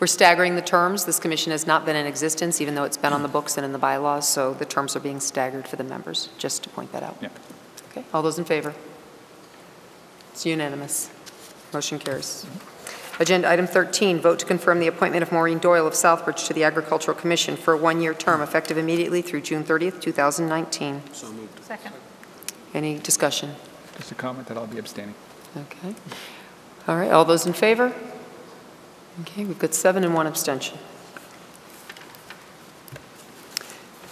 We're staggering the terms. This commission has not been in existence, even though it's been on the books and in the bylaws, so the terms are being staggered for the members, just to point that out. Yeah. Okay, all those in favor? It's unanimous. Motion carries. Agenda item 13, vote to confirm the appointment of Maureen Doyle of Southbridge to the Agricultural Commission for a 1-year term effective immediately through June 30th, 2019. So moved. Second. Any discussion? Just a comment that I'll be abstaining. Okay. All right, all those in favor? Okay, we've got 7 and 1 abstention.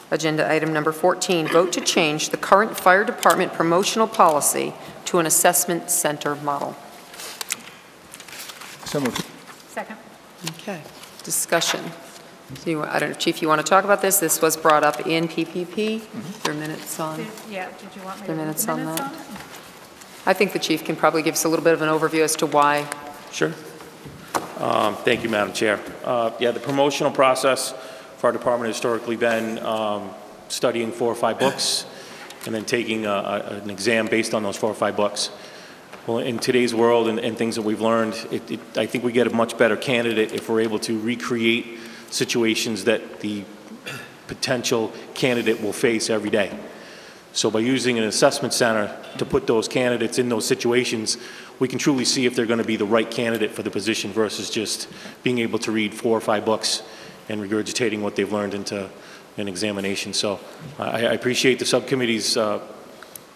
Agenda item number 14, vote to change the current fire department promotional policy to an assessment center model. So moved. Second. Okay, discussion. So I don't know, Chief, you want to talk about this? This was brought up in PPP. There are minutes on. Did you want me The to read minutes the on minutes that. on it? I think the Chief can probably give us a little bit of an overview as to why. Sure. Thank you, Madam Chair. Yeah, the promotional process for our department has historically been studying 4 or 5 books and then taking an exam based on those 4 or 5 books. Well, in today's world and things that we've learned, I think we get a much better candidate if we're able to recreate situations that the potential candidate will face every day. So by using an assessment center to put those candidates in those situations, we can truly see if they're going to be the right candidate for the position versus just being able to read 4 or 5 books and regurgitating what they've learned into an examination. So I appreciate the subcommittee's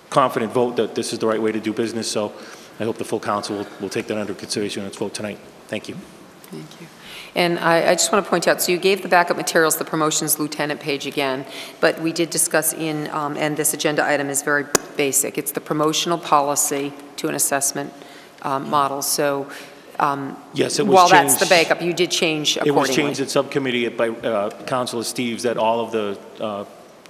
confident vote that this is the right way to do business. So I hope the full council will take that under consideration in its vote tonight. Thank you. Thank you. And I just want to point out, so you gave the backup materials, the promotions lieutenant page again, but we did discuss in, and this agenda item is very basic. It's the promotional policy to an assessment model. So yes, it was while changed. that's the backup, you did change accordingly. It was changed at subcommittee by Councilor Steves that all of the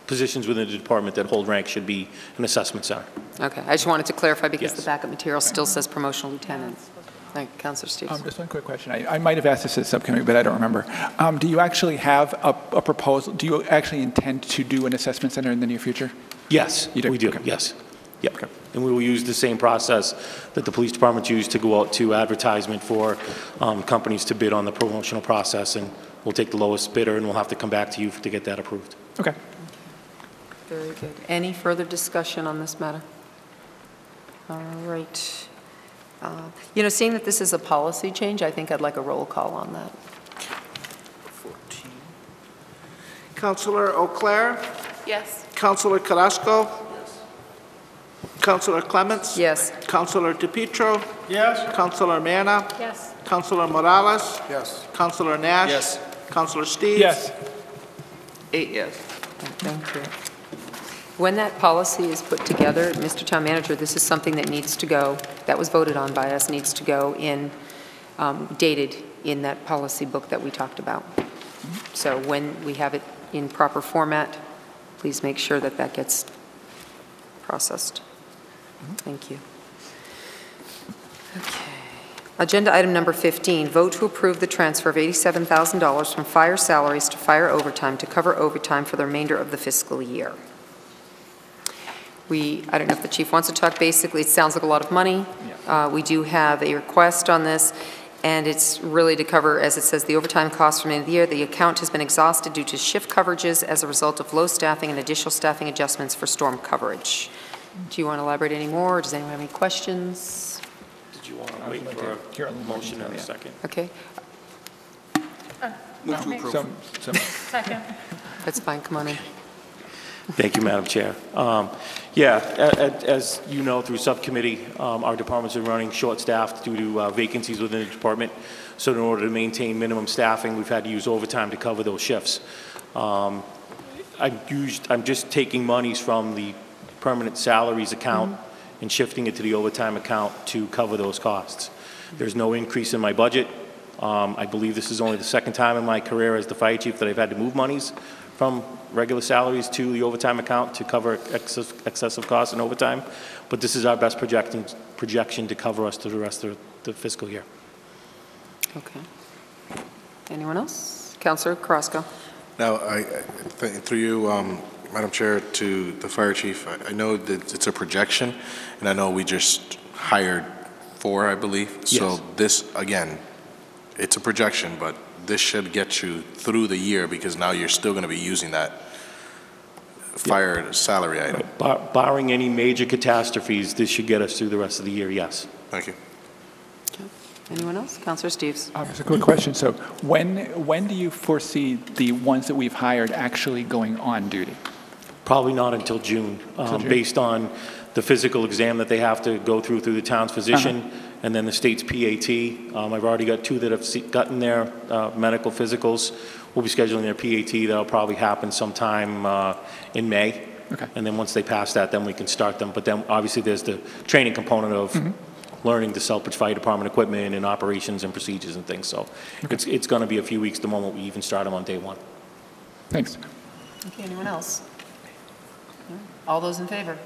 positions within the department that hold rank should be an assessment center. Okay, I just wanted to clarify because Yes. the backup material still says promotional lieutenant. Thank you, Councilor Steves. Just one quick question. I might have asked this at subcommittee, but I don't remember. Do you actually have a proposal? Do you actually intend to do an assessment center in the near future? Yes, You do? we do, Okay. yes. Yep. Okay. And we will use the same process that the police department used to go out to advertisement for companies to bid on the promotional process, and we'll take the lowest bidder, and we'll have to come back to you to get that approved. Okay. Very good. Any further discussion on this matter? All right. Seeing that this is a policy change, I think I'd like a roll call on that. 14. Councilor O'Clair? Yes. Councilor Carrasco? Yes. Councilor Clements? Yes. Councilor DePietro? Yes? Councilor Manna? Yes. Councilor Morales? Yes. Councilor Nash? Yes. Councilor Steves? Yes. 8 yes. Thank you. When that policy is put together, Mr. Town Manager, this is something that needs to go, that was voted on by us, needs to go in, dated in that policy book that we talked about. So when we have it in proper format, please make sure that that gets processed. Thank you. Okay. Agenda item number 15, vote to approve the transfer of $87,000 from fire salaries to fire overtime to cover overtime for the remainder of the fiscal year. I don't know if the chief wants to talk. Basically, it sounds like a lot of money. We do have a request on this, and it's really to cover, as it says, the overtime costs from the end of the year. The account has been exhausted due to shift coverages as a result of low staffing and additional staffing adjustments for storm coverage. Do you want to elaborate any more, or does anyone have any questions? Did you want to wait for a motion in a second? Okay, Move to approve. Second. that's fine, come on in. Thank you, Madam Chair. As you know, through subcommittee, our departments are running short-staffed due to vacancies within the department. So in order to maintain minimum staffing, we've had to use overtime to cover those shifts. I'm just taking monies from the permanent salaries account and shifting it to the overtime account to cover those costs. There's no increase in my budget. I believe this is only the second time in my career as the fire chief that I've had to move monies from regular salaries to the overtime account to cover excessive costs and overtime. But this is our best projection to cover us through the rest of the fiscal year. Okay. Anyone else? Councilor Carrasco. Now, through you, Madam Chair, to the fire chief, I know that it's a projection, and I know we just hired 4, I believe. Yes. So this, again, it's a projection, but this should get you through the year because now you're still going to be using that fire salary item. Barring any major catastrophes, this should get us through the rest of the year, yes. Thank you. Okay. Anyone else? Councilor Steves. Just a quick question. So when do you foresee the ones that we've hired actually going on duty? Probably not until June, based on the physical exam that they have to go through the town's physician, and then the state's PAT. I've already got 2 that have gotten their medical physicals. We'll be scheduling their PAT. That'll probably happen sometime in May. Okay. And then once they pass that, then we can start them. But then obviously there's the training component of learning the Southbridge Fire Department equipment and operations and procedures and things. So it's going to be a few weeks the moment we even start them on day 1. Thanks. Okay, anyone else? All those in favor?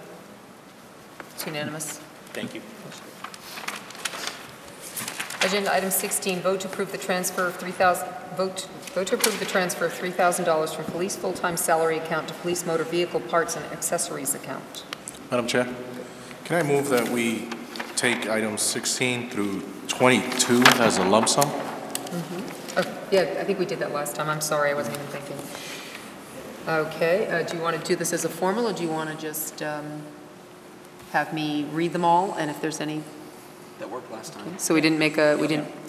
It's unanimous. Thank you. Agenda item 16, vote to approve the transfer of vote to approve the transfer of $3,000 from police full-time salary account to police motor vehicle parts and accessories account. Madam Chair, can I move that we take items 16 through 22 as a lump sum? Yeah, I think we did that last time. I'm sorry, I wasn't even thinking. Okay, do you want to do this as a formal, or do you want to just have me read them all, and if there's any? That worked last time. So we didn't, all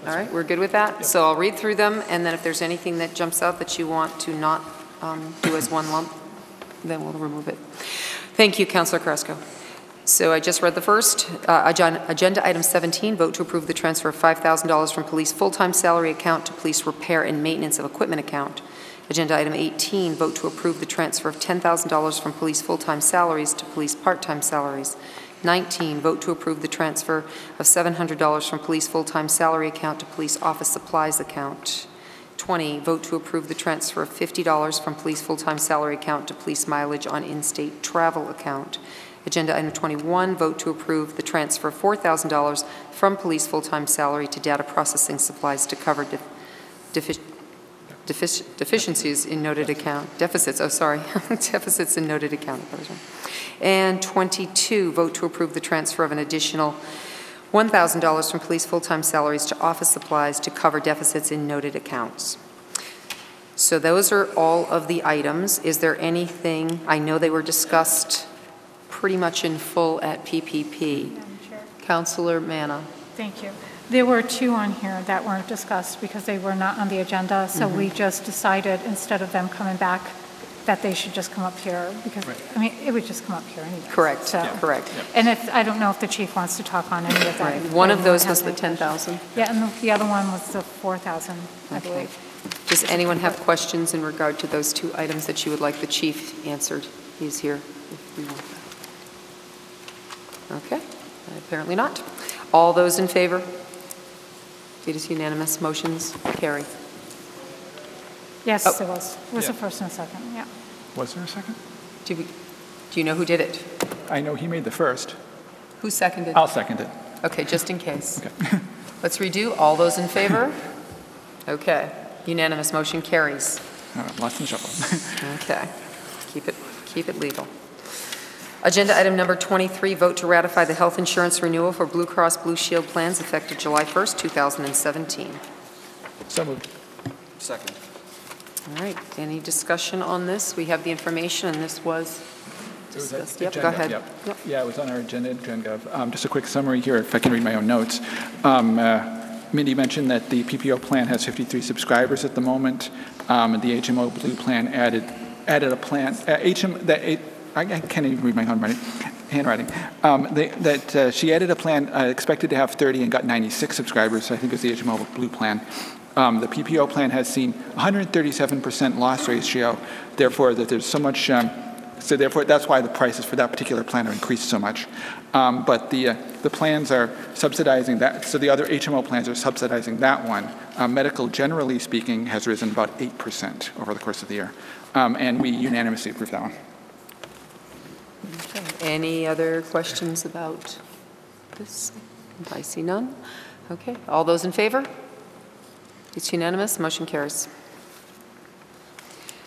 right, we're good with that? Yep. So I'll read through them, and then if there's anything that jumps out that you want to not do as one lump, then we'll remove it. Thank you, Councilor Carrasco. So I just read the first. Agenda item 17, vote to approve the transfer of $5,000 from police full-time salary account to police repair and maintenance of equipment account. Agenda item 18, vote to approve the transfer of $10,000 from police full-time salaries to police part-time salaries. 19, vote to approve the transfer of $700 from police full-time salary account to police office supplies account. 20, vote to approve the transfer of $50 from police full-time salary account to police mileage on in-state travel account. Agenda item 21, vote to approve the transfer of $4,000 from police full-time salary to data processing supplies to cover deficiencies in noted account, deficits, deficits in noted account. And 22, vote to approve the transfer of an additional $1,000 from police full-time salaries to office supplies to cover deficits in noted accounts. So those are all of the items. Is there anything, I know they were discussed pretty much in full at PPP. Madam Chair. Councilor Manna. Thank you. There were two on here that weren't discussed because they were not on the agenda, so we just decided, instead of them coming back, that they should just come up here, because, I mean, it would just come up here anyway. Correct, So, correct. And if, I don't know if the chief wants to talk on any of that. Right. One of those was the 10,000. Yeah, and the other one was the 4,000, I believe. Does anyone have questions in regard to those two items that you would like the chief answered? He's here if you want that. Okay, apparently not. All those in favor? It is unanimous. Motions carry. Yes, Oh. it was. It was a first and a second, yeah. Was there a second? Do you know who did it? I know he made the first. Who seconded? I'll second it. Okay, just in case. Okay. Let's redo. All those in favor? Okay, unanimous. Motion carries. Lost in the shuffle. Okay, keep it legal. Agenda item number 23, vote to ratify the health insurance renewal for Blue Cross Blue Shield plans effective July 1st, 2017. So moved. Second. All right, any discussion on this? We have the information, and this was discussed. Yep, go ahead. Yep. Yeah, it was on our agenda, GenGov. Just a quick summary here, if I can read my own notes. Mindy mentioned that the PPO plan has 53 subscribers at the moment. And the HMO Blue plan added a plan. I can't even read my handwriting. She added a plan expected to have 30 and got 96 subscribers. So I think it's the HMO Blue plan. The PPO plan has seen 137% loss ratio. Therefore, that there's so much. So therefore, that's why the prices for that particular plan are increased so much. But the plans are subsidizing that. So the other HMO plans are subsidizing that one. Medical, generally speaking, has risen about 8% over the course of the year, and we unanimously approved that one. Okay. Any other questions about this? I see none. Okay. All those in favor? It's unanimous. Motion carries.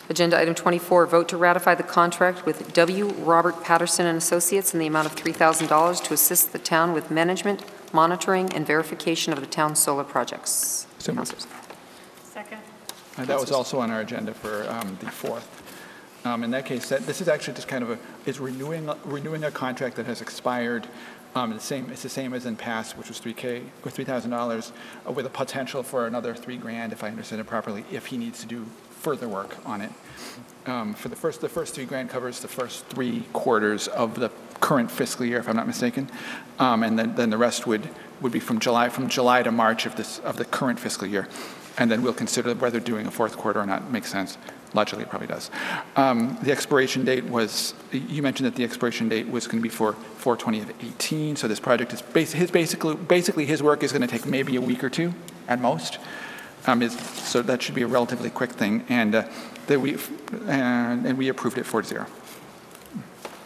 Agenda item 24, vote to ratify the contract with W. Robert Patterson and Associates in the amount of $3,000 to assist the town with management, monitoring, and verification of the town's solar projects. So moved. Second. That was also on our agenda for the 4th. In that case, this is actually just kind of is renewing a contract that has expired. It's the same as in past, which was $3,000, with a potential for another $3,000, if I understand it properly, if he needs to do further work on it. For the first $3,000 covers the first 3 quarters of the current fiscal year, if I'm not mistaken, and then the rest would be from July to March of the current fiscal year, and then we'll consider whether doing a 4th quarter or not makes sense. Logically, it probably does. The expiration date was, you mentioned that the expiration date was going to be for 4/20 of 18. So this project is basically his work is going to take maybe a week or 2 at most. So that should be a relatively quick thing, and we approved it 4-0. Okay,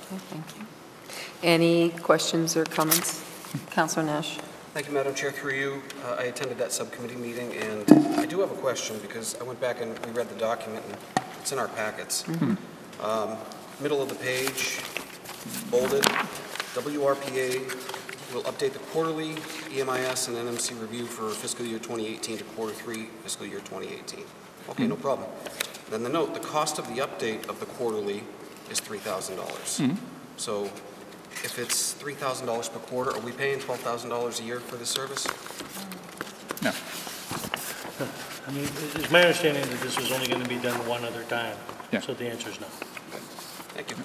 thank you. Any questions or comments? Councilor Nash. Thank you, Madam Chair. Through you, I attended that subcommittee meeting, and I do have a question because I went back and reread the document, and it's in our packets. Middle of the page, bolded, WRPA will update the quarterly EMIS and NMC review for fiscal year 2018 to quarter 3 fiscal year 2018. Okay, no problem. Then the note, the cost of the update of the quarterly is $3,000. So if it's $3,000 per quarter, are we paying $12,000 a year for this service? No. I mean, it's my understanding that this was only going to be done one other time. Yeah. So the answer is no. Thank you.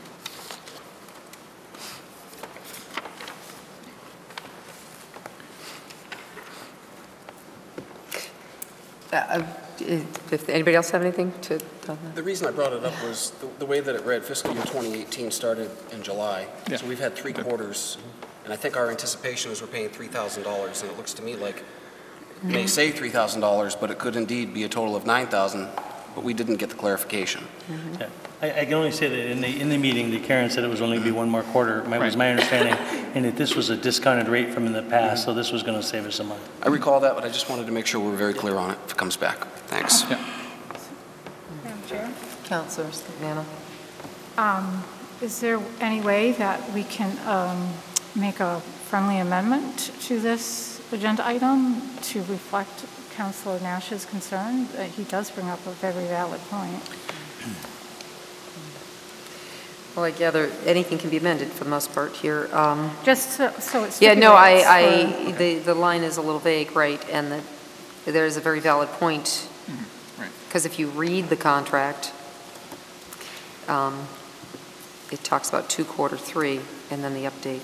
If anybody else have anything to tell them? The reason I brought it up was the way that it read, fiscal year 2018 started in July. Yeah. So we've had 3 quarters, and I think our anticipation is we're paying $3,000, and it looks to me like it may say $3,000, but it could indeed be a total of $9,000 but we didn't get the clarification. Yeah. I can only say that in the meeting, that Karen said it was only be one more quarter, was my understanding, and that this was a discounted rate from in the past, so this was going to save us some money. I recall that, but I just wanted to make sure we're very clear on it if it comes back. Thanks. Yeah. Madam Chair? Counselor Savannah? Is there any way that we can make a friendly amendment to this agenda item to reflect Councilor Nash's concern? He does bring up a very valid point. Well, I gather anything can be amended for the most part here. Just so it's. Yeah, no, the line is a little vague, right? And that there's a very valid point. Right. Because if you read the contract, it talks about 2 quarter 3 and then the update.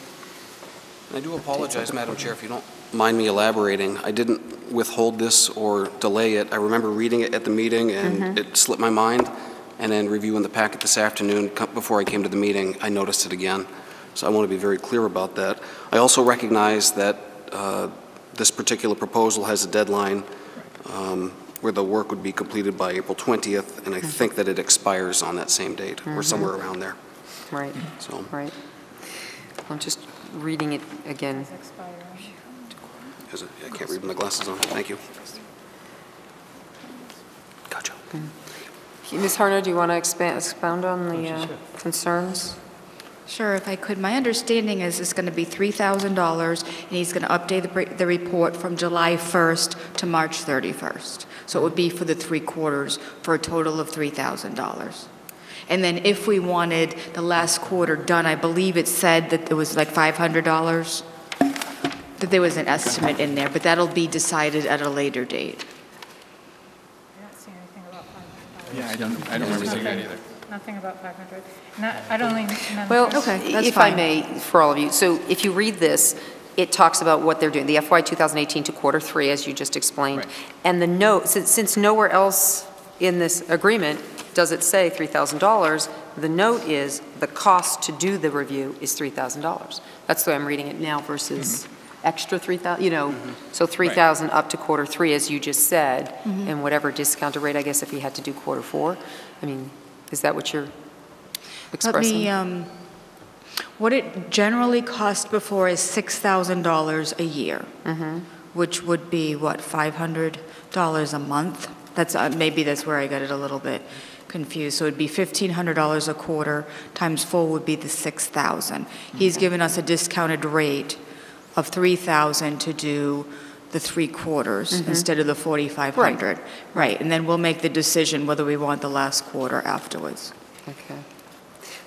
I do apologize, Madam Chair, if you don't mind me elaborating. I didn't withhold this or delay it. I remember reading it at the meeting, and it slipped my mind. And then reviewing the packet this afternoon, before I came to the meeting, I noticed it again. So I want to be very clear about that. I also recognize that this particular proposal has a deadline where the work would be completed by April 20th, and I think that it expires on that same date, or somewhere around there. Right, So. right. I'm just reading it again. Is it? I can't read with my glasses on. Thank you. Gotcha. Ms. Harner, do you want to expound on the concerns? Sure, if I could. My understanding is it's going to be $3,000, and he's going to update the report from July 1st to March 31st. So it would be for the 3 quarters for a total of $3,000. And then if we wanted the last quarter done, I believe it said that it was like $500, that there was an estimate in there, but that'll be decided at a later date. I don't see anything about 500. Yeah, I don't remember seeing that either. Nothing about 500. I'd only. Well, Okay, that's if I fine. may, for all of you, so if you read this, it talks about what they're doing, the FY 2018 to quarter 3, as you just explained. Right. And the note, since nowhere else in this agreement does it say $3,000, the note is the cost to do the review is $3,000. That's the way I'm reading it now versus extra 3,000, so 3,000 up to quarter 3, as you just said, and whatever discounted rate, I guess, if he had to do quarter 4. I mean, is that what you're expressing? Let me, what it generally cost before is $6,000 a year, which would be, what, $500 a month? That's maybe that's where I got it a little bit confused. So it'd be $1,500 a quarter times 4 would be the $6,000. He's given us a discounted rate of $3,000 to do the 3 quarters instead of the $4,500. Right, and then we'll make the decision whether we want the last quarter afterwards. Okay.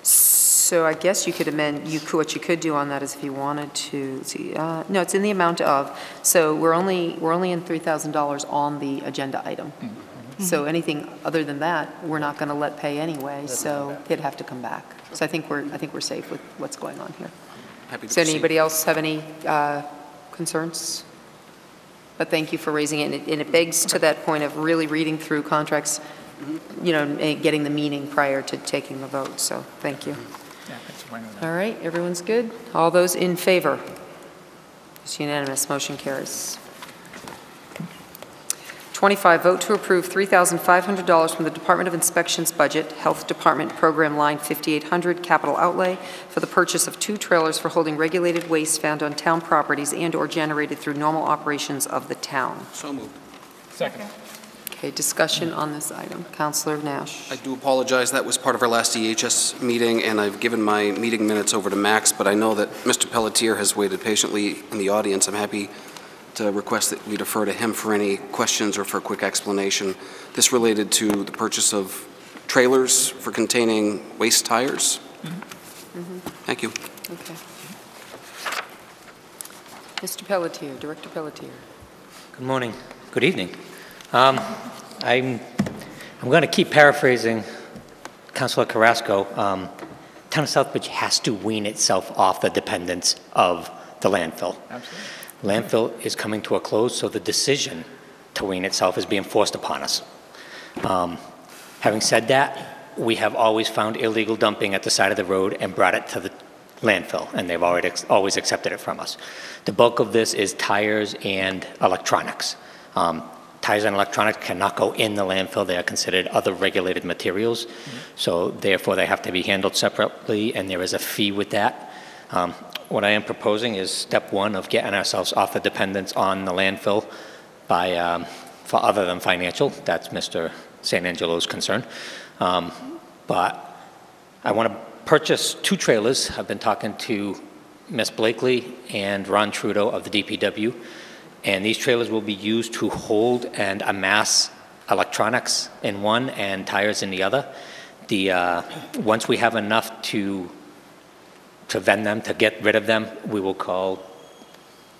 So I guess you could amend, what you could do on that is if you wanted to, see, no, it's in the amount of, so we're only in $3,000 on the agenda item. So anything other than that, we're not going to let pay anyway, so it'd have to come back. So I think we're safe with what's going on here. Happy to Does proceed. anybody else have any concerns? But thank you for raising it, and it begs to that point of really reading through contracts, and getting the meaning prior to taking the vote, so thank you. Yeah, that's fine with that. All right, everyone's good? All those in favor? It's unanimous, motion carries. 25, vote to approve $3,500 from the Department of Inspection's budget, Health Department Program Line 5800, capital outlay, for the purchase of 2 trailers for holding regulated waste found on town properties and/or generated through normal operations of the town. So moved. Second. Okay, discussion on this item. Councilor Nash. I do apologize. That was part of our last EHS meeting, and I've given my meeting minutes over to Max, but I know that Mr. Pelletier has waited patiently in the audience. I'm happy to request that we defer to him for any questions or for a quick explanation. This related to the purchase of trailers for containing waste tires. Thank you. Okay. Mr. Pelletier, Director Pelletier. Good morning. Good evening. I'm going to keep paraphrasing Councilor Carrasco. Town of Southbridge has to wean itself off the dependence of the landfill. Absolutely. Landfill is coming to a close, so the decision to wean itself is being forced upon us. Having said that, we have always found illegal dumping at the side of the road and brought it to the landfill, and they've always accepted it from us. The bulk of this is tires and electronics. tires and electronics cannot go in the landfill. They are considered other regulated materials. So therefore, they have to be handled separately, and there is a fee with that. What I am proposing is step one of getting ourselves off the dependence on the landfill by, for other than financial. That's Mr. San Angelo's concern. But I want to purchase 2 trailers. I've been talking to Ms. Blakely and Ron Trudeau of the DPW, and these trailers will be used to hold and amass electronics in one and tires in the other. Once we have enough to vend them, to get rid of them, we will call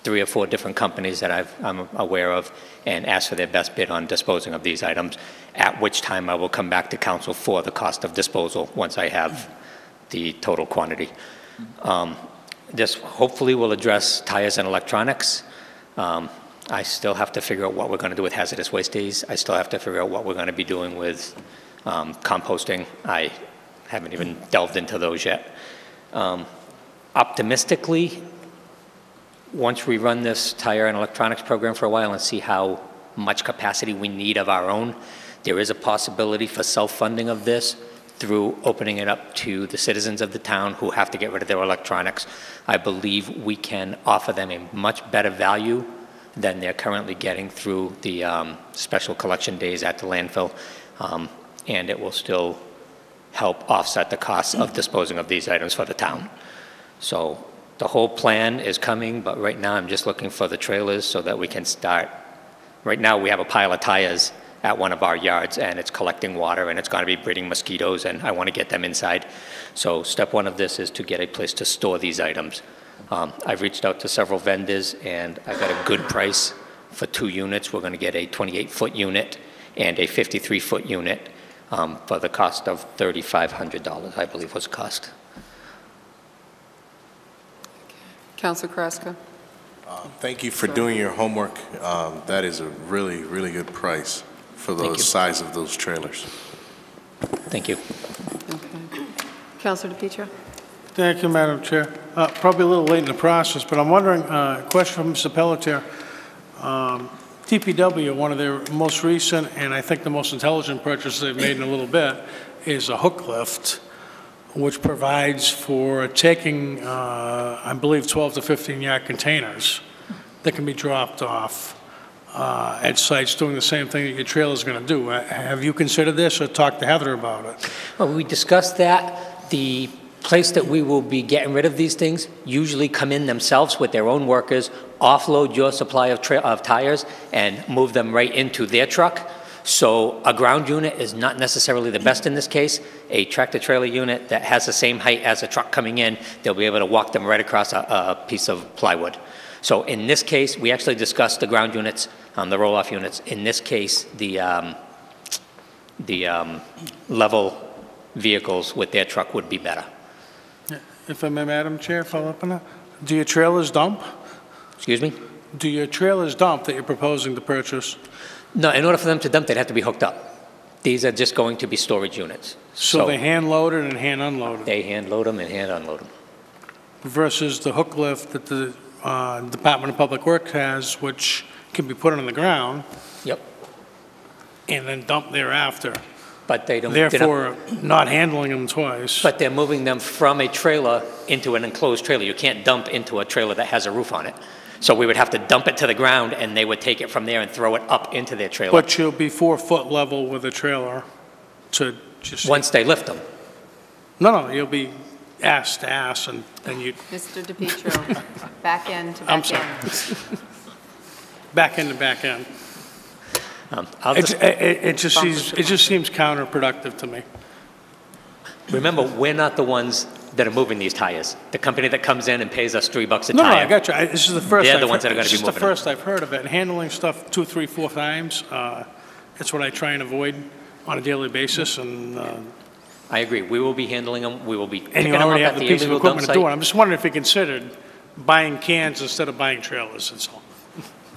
3 or 4 different companies that I'm aware of and ask for their best bid on disposing of these items, at which time I will come back to council for the cost of disposal once I have the total quantity. This hopefully will address tires and electronics. I still have to figure out what we're going to do with hazardous waste days. I still have to figure out what we're going to be doing with composting. I haven't even delved into those yet. Optimistically, once we run this tire and electronics program for a while and see how much capacity we need of our own, there is a possibility for self-funding of this through opening it up to the citizens of the town who have to get rid of their electronics. I believe we can offer them a much better value than they're currently getting through the special collection days at the landfill, and it will still help offset the costs of disposing of these items for the town. So the whole plan is coming, but right now I'm just looking for the trailers so that we can start. Right now we have a pile of tires at one of our yards, and it's collecting water, and it's going to be breeding mosquitoes, and I want to get them inside. So step one of this is to get a place to store these items. I've reached out to several vendors, and I got a good price for 2 units. We're going to get a 28-foot unit and a 53-foot unit for the cost of $3,500, I believe was the cost. Councilor Kraska. Thank you for doing your homework. That is a really, really good price for the size of those trailers. Thank you. Okay. Councilor DePietro. Thank you, Madam Chair. Probably a little late in the process, but I'm wondering, question from Mr. Pelletier. DPW, one of their most recent and I think the most intelligent purchases they've made in a little bit is a hook lift, which provides for taking, I believe, 12 to 15-yard containers that can be dropped off at sites, doing the same thing that your trailer is going to do. Have you considered this or talked to Heather about it? Well, we discussed that. The place that we will be getting rid of these things usually come in themselves with their own workers, offload your supply of tires, and move them right into their truck. So a ground unit is not necessarily the best in this case. A tractor-trailer unit that has the same height as a truck coming in, they'll be able to walk them right across a piece of plywood. So in this case, we actually discussed the ground units, the roll-off units. In this case, the level vehicles with their truck would be better. If I may, Madam Chair, follow up on that. Do your trailers dump? Excuse me? Do your trailers dump that you're proposing to purchase? No, in order for them to dump, they'd have to be hooked up. These are just going to be storage units. So they hand loaded and hand unloaded? They hand load them and hand unload them. Versus the hook lift that the Department of Public Works has, which can be put on the ground. Yep. And then dumped thereafter. But they don't. Therefore, not handling them twice. But they're moving them from a trailer into an enclosed trailer. You can't dump into a trailer that has a roof on it. So we would have to dump it to the ground, and they would take it from there and throw it up into their trailer. But you'll be 4-foot level with the trailer to just... Once they lift them. No, you'll be ass to ass, and then you... Mr. DePietro, back end to back I'm sorry. end. Back end to back end. It just seems counterproductive to me. Remember, we're not the ones that are moving these tires. The company that comes in and pays us $3 a tire. No, I got you. This is the first. They're the ones that are going to be moving. This is the first I've heard of it. Handling stuff 2, 3, 4 times. That's what I try and avoid on a daily basis. And I agree. We will be handling them. We will be and picking you them up already at have the the piece of illegal dump equipment to do it. site. I'm just wondering if you considered buying cans instead of buying trailers. That's all.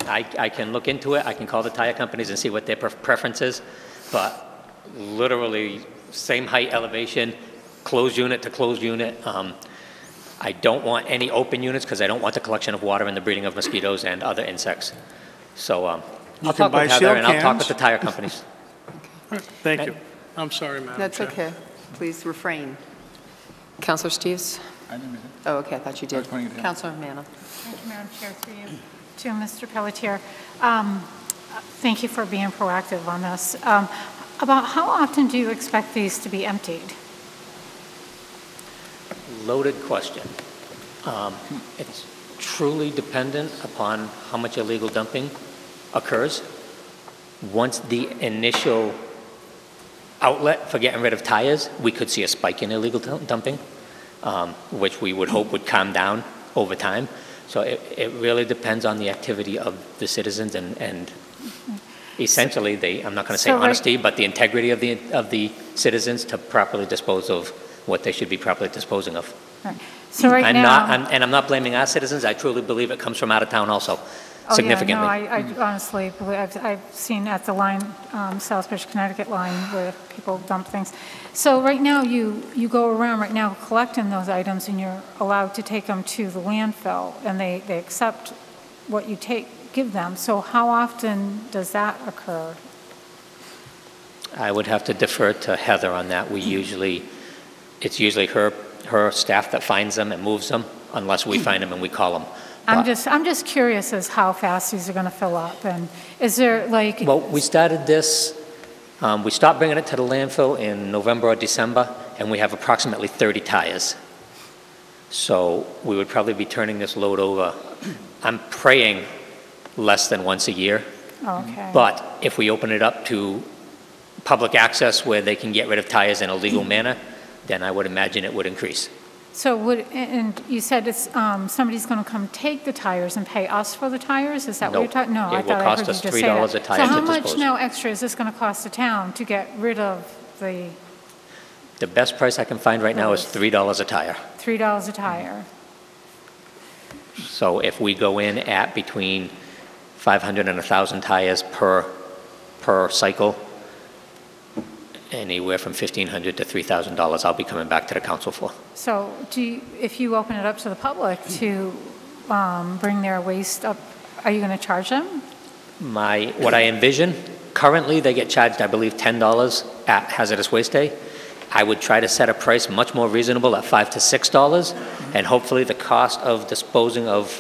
I can look into it. I can call the tire companies and see what their preference is. But literally, same height, elevation, closed unit to closed unit. I don't want any open units because I don't want the collection of water and the breeding of mosquitoes and other insects. So I'll can talk buy with Heather sealed and I'll talk with cans. the tire companies. Thank you. I'm sorry, Madam That's Chair. okay. Please refrain. Counselor Steves? I didn't miss it. Oh, okay, I thought you I did. was pointing at him. Counselor Manna? Thank you, Madam Chair, through you. To Mr. Pelletier, thank you for being proactive on this. About how often do you expect these to be emptied? Loaded question. It's truly dependent upon how much illegal dumping occurs. Once the initial outlet for getting rid of tires, we could see a spike in illegal dumping, which we would hope would calm down over time. So it really depends on the activity of the citizens and essentially I'm not going to say honesty, but the integrity of the citizens to properly dispose of what they should be properly disposing of. Right. So right now... I'm not blaming our citizens. I truly believe it comes from out of town also, significantly. Yeah, no, I honestly believe, I've seen at the line, Southbridge, Connecticut line, where people dump things. So right now, you go around right now collecting those items, and you're allowed to take them to the landfill, and they accept what you give them. So how often does that occur? I would have to defer to Heather on that. It's usually her staff that finds them and moves them, unless we find them and we call them. I'm just curious as how fast these are going to fill up, and is there like... Well, we started this, we stopped bringing it to the landfill in November or December, and we have approximately 30 tires. So we would probably be turning this load over, I'm praying less than once a year. Okay. But if we open it up to public access where they can get rid of tires in a legal manner, then I would imagine it would increase. So and you said it's somebody's going to come take the tires and pay us for the tires? Is that what you're talking? No, I thought I heard you just say that. It will cost us $3 a tire to dispose. So how much now extra is this going to cost the town to get rid of the... The best price I can find right now is $3 a tire. $3 a tire. So if we go in at between 500 and 1,000 tires per cycle, anywhere from $1,500 to $3,000, I'll be coming back to the council for. So if you open it up to the public to bring their waste up, are you going to charge them? What I envision, currently they get charged, I believe, $10 at Hazardous Waste Day. I would try to set a price much more reasonable at $5 to $6, and hopefully the cost of disposing of,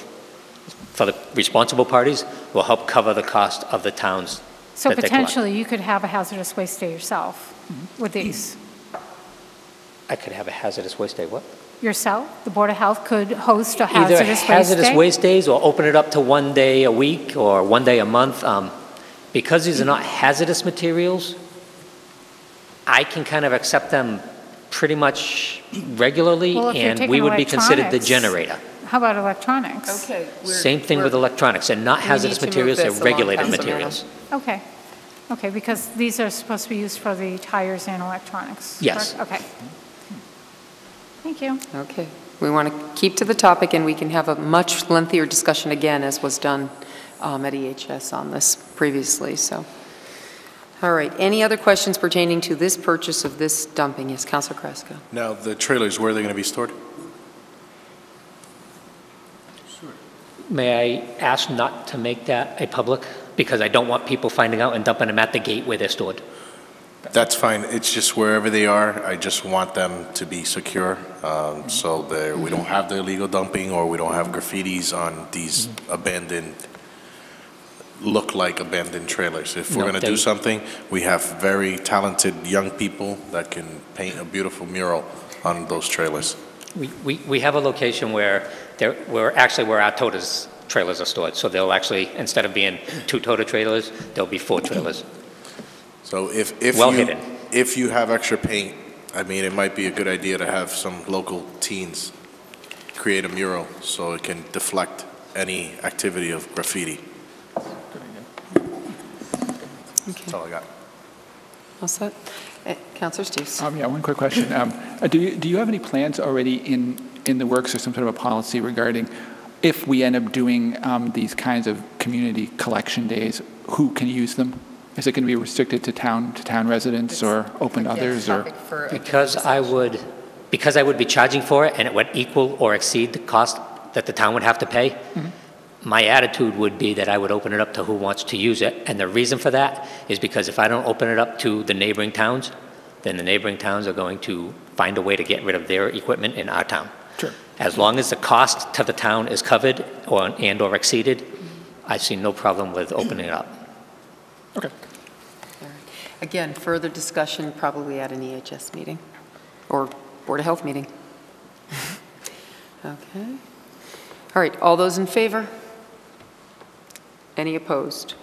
for the responsible parties, will help cover the cost of the towns. So potentially you could have a hazardous waste day yourself with these? I could have a hazardous waste day, what? Yourself? The Board of Health could host a hazardous waste day? Either hazardous waste days or open it up to one day a week or one day a month. Because these are not hazardous materials, I can kind of accept them pretty much regularly, and we would be considered the generator. How about electronics? Okay. Same thing with electronics. They're not hazardous materials, they're regulated materials. Okay. Okay, because these are supposed to be used for the tires and electronics. Yes. Correct? Okay. Thank you. Okay. We want to keep to the topic, and we can have a much lengthier discussion again, as was done at EHS on this previously. So, all right. Any other questions pertaining to this purchase of this dumping? Yes, Councilor Kraska. Now, the trailers, where are they going to be stored? May I ask not to make that a public? Because I don't want people finding out and dumping them at the gate where they're stored. That's fine. It's just wherever they are, I just want them to be secure, so that we don't have the illegal dumping or we don't have graffitis on these abandoned, look like abandoned trailers. If we're going to do something, we have very talented young people that can paint a beautiful mural on those trailers. We have a location where where our totas trailers are stored. So they'll actually, instead of being 2 tota trailers, there'll be 4 trailers. So if you have extra paint, I mean, it might be a good idea to have some local teens create a mural so it can deflect any activity of graffiti. Okay. That's all I got. All set? Councilor Steves. Yeah, one quick question. Do you have any plans already in the works or some sort of a policy regarding if we end up doing these kinds of community collection days, who can use them? Is it going to be restricted to town residents or open to others? Or because I would be charging for it and it would equal or exceed the cost that the town would have to pay, My attitude would be that I would open it up to who wants to use it, and the reason for that is because if I don't open it up to the neighboring towns, then the neighboring towns are going to find a way to get rid of their equipment in our town. Sure. As long as the cost to the town is covered and/or exceeded, I see no problem with opening it up. Okay. Again, further discussion probably at an EHS meeting or Board of Health meeting. Okay. All right, all those in favor? Any opposed?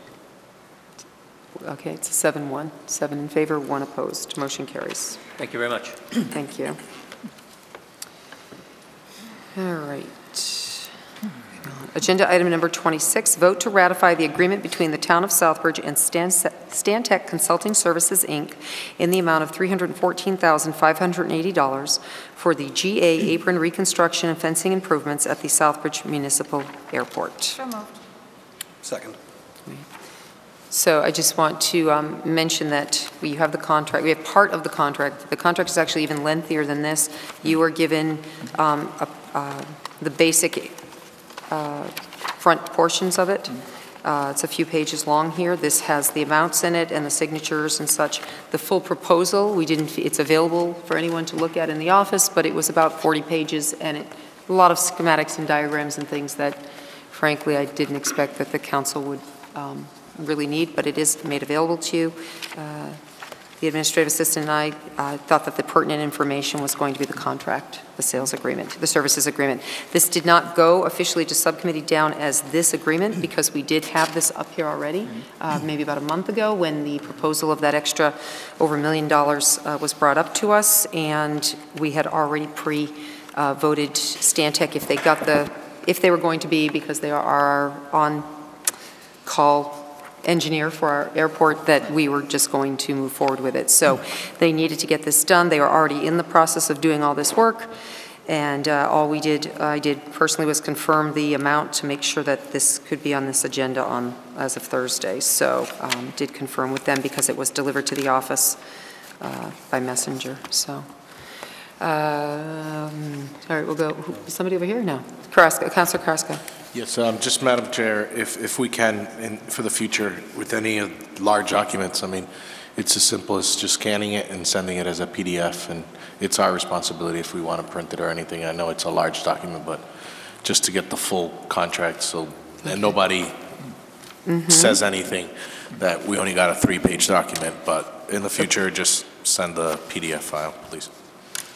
Okay, it's a 7-1. 7 in favor, 1 opposed. Motion carries. Thank you very much. Thank you. All right. Agenda item number 26, vote to ratify the agreement between the Town of Southbridge and Stantec Consulting Services, Inc. in the amount of $314,580 for the GA apron reconstruction and fencing improvements at the Southbridge Municipal Airport. So moved. Second. So I just want to mention that we have the contract. We have part of the contract. The contract is actually even lengthier than this. You are given the basic front portions of it. It's a few pages long here. This has the amounts in it and the signatures and such. The full proposal, it's available for anyone to look at in the office, but it was about 40 pages and a lot of schematics and diagrams and things that, frankly, I didn't expect that the council would really need, but it is made available to you. The administrative assistant and I thought that the pertinent information was going to be the contract, the sales agreement, the services agreement. This did not go officially to subcommittee down as this agreement because we did have this up here already, maybe about a month ago when the proposal of that extra over $1 million was brought up to us, and we had already pre-voted Stantec if they were going to be, because they are our on-call engineer for our airport, that we were just going to move forward with it. So they needed to get this done. They were already in the process of doing all this work, and all I did personally was confirm the amount to make sure that this could be on this agenda as of Thursday. So did confirm with them because it was delivered to the office by messenger. So all right, we'll go. Somebody over here? No. Councilor Carrasco. Yes, just Madam Chair, if we can, for the future, with any large documents, I mean, it's as simple as just scanning it and sending it as a PDF, and it's our responsibility if we want to print it or anything. I know it's a large document, but just to get the full contract so and nobody says anything that we only got a 3-page document, but in the future, just send the PDF file, please.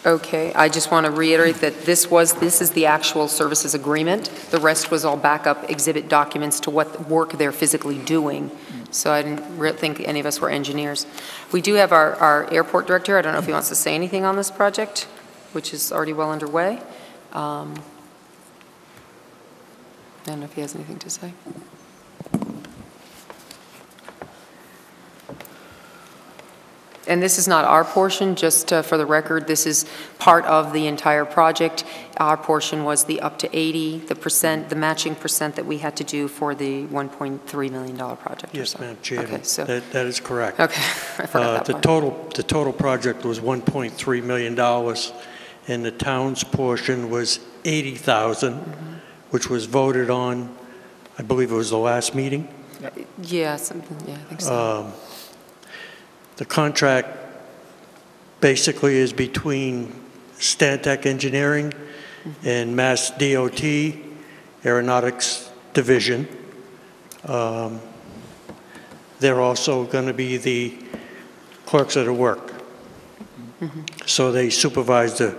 Okay, I just want to reiterate that this is the actual services agreement. The rest was all backup exhibit documents to what work they're physically doing. So I didn't think any of us were engineers. We do have our airport director. I don't know if he wants to say anything on this project, which is already well underway. I don't know if he has anything to say. And this is not our portion, just for the record, this is part of the entire project. Our portion was the up to 80%, the matching percent that we had to do for the $1.3 million project. Yes, Madam Chair. Okay, so that is correct. Okay, I forgot that part. The total project was $1.3 million, and the town's portion was $80,000, which was voted on, I believe it was the last meeting. Yeah, something. Yeah, I think so. The contract basically is between Stantec Engineering and Mass DOT Aeronautics Division. They're also going to be the clerks of the work. So they supervise the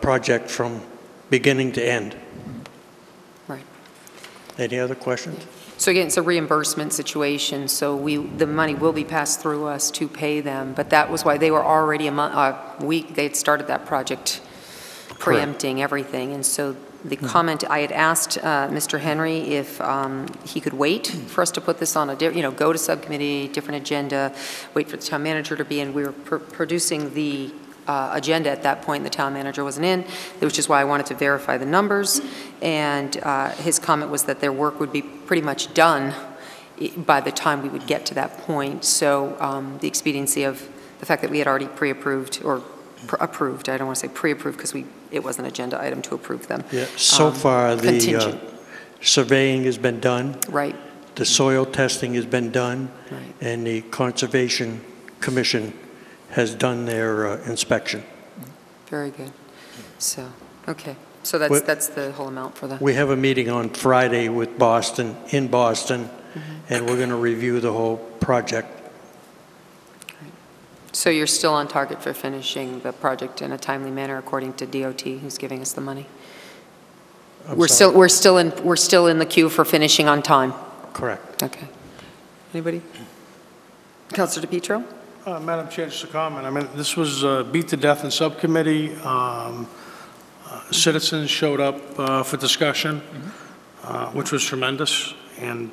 project from beginning to end. Right. Any other questions? So again, it's a reimbursement situation, so the money will be passed through us to pay them, but that was why they were already they had started that project preempting everything, and so the comment, I had asked Mr. Henry if he could wait for us to put this on go to subcommittee, different agenda, wait for the town manager to be in. We were producing the agenda at that point, and the town manager wasn't in, which is why I wanted to verify the numbers. And his comment was that their work would be pretty much done by the time we would get to that point. So the expediency of the fact that we had already pre-approved or approved, I don't want to say pre-approved because it was an agenda item to approve them. Yeah, so far surveying has been done. Right. The soil testing has been done. Right. And the Conservation Commission has done their inspection. Very good. So, okay. So that's the whole amount for the... We have a meeting on Friday with Boston, in Boston, and we're going to review the whole project. So you're still on target for finishing the project in a timely manner according to DOT, who's giving us the money? We're still in the queue for finishing on time. Correct. Okay. Anybody? Councilor DePietro? Madam Chair, just a comment. I mean, this was beat to death in subcommittee. Citizens showed up for discussion, which was tremendous. And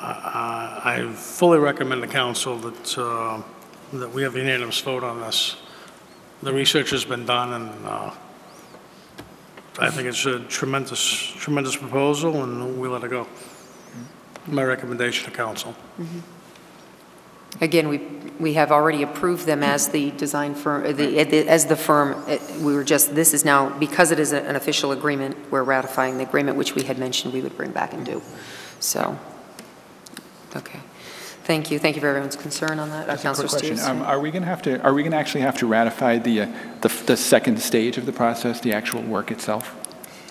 I fully recommend the council that we have a unanimous vote on this. The research has been done, and I think it's a tremendous proposal, and we let it go. My recommendation to council. Again, we have already approved them as the design firm, as the firm. We were just, this is now, because it is an official agreement, we're ratifying the agreement, which we had mentioned we would bring back and do. So, okay. Thank you. Thank you for everyone's concern on that. Councilor Steves. Are we going to actually have to ratify the second stage of the process, the actual work itself,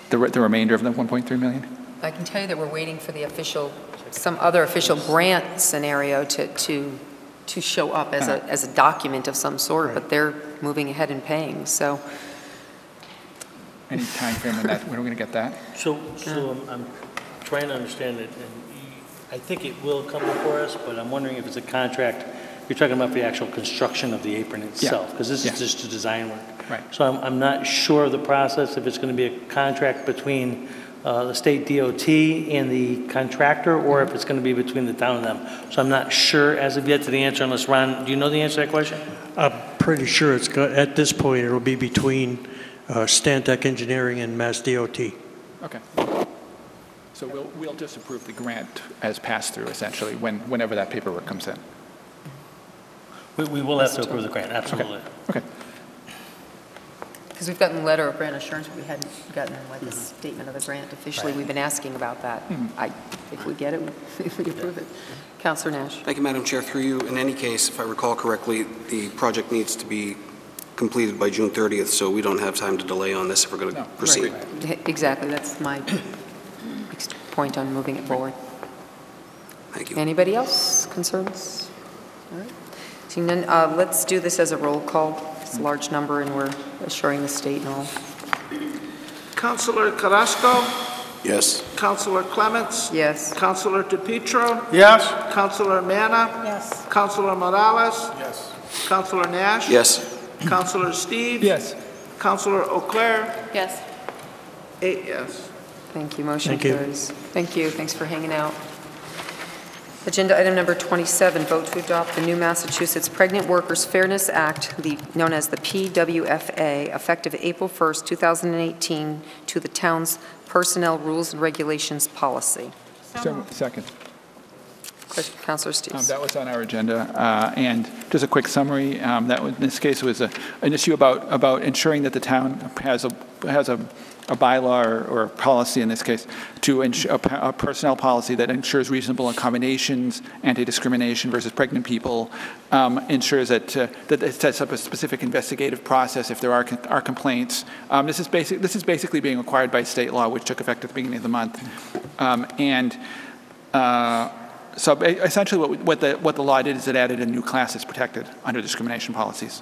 the remainder of the 1.3 million? I can tell you that we're waiting for the official, some other official grant scenario to show up as a document of some sort, right. But they're moving ahead and paying, so. Any time frame on that, when are we going to get that? So I'm trying to understand it, and I think it will come before us, but I'm wondering if it's a contract. You're talking about the actual construction of the apron itself, because this is just the design work. Right. So I'm not sure of the process, if it's going to be a contract between the state DOT and the contractor, or if it's going to be between the town and them. So I'm not sure as of yet to the answer, unless Ron, do you know the answer to that question? I'm pretty sure it's at this point it'll be between Stantec Engineering and Mass DOT. Okay. So we'll just approve the grant as passed through, essentially, whenever that paperwork comes in. We will have to approve the grant, absolutely. Okay. Because we've gotten a letter of grant assurance, but we hadn't gotten like a statement of the grant officially. Right. We've been asking about that. If we get it, if we approve it. Councilor Nash. Thank you, Madam Chair. Through you, in any case, if I recall correctly, the project needs to be completed by June 30th, so we don't have time to delay on this if we're going to proceed. Right. Exactly. That's my point on moving it forward. Thank you. Anybody else? Concerns? All right. Seeing none, let's do this as a roll call. It's a large number, and we're assuring the state and all. Councilor Carrasco? Yes. Councilor Clements? Yes. Councilor DePietro? Yes. Councilor Manna? Yes. Councilor Morales? Yes. Councilor Nash? Yes. Councilor Steves? Yes. Councilor O'Clair? Yes. 8 yes. Thank you. Motion carries. Thank you. Thanks for hanging out. Agenda item number 27, vote to adopt the new Massachusetts Pregnant Workers Fairness Act, known as the PWFA, effective April 1st, 2018, to the town's personnel rules and regulations policy. Second. Councilor Steves. That was on our agenda, and just a quick summary. That was, in this case, was an issue about ensuring that the town has a bylaw or a policy, in this case, to ensure a personnel policy that ensures reasonable accommodations, anti-discrimination versus pregnant people, ensures that it sets up a specific investigative process if there are complaints. This is basically being required by state law, which took effect at the beginning of the month, so essentially what the law did is it added a new class that's protected under discrimination policies.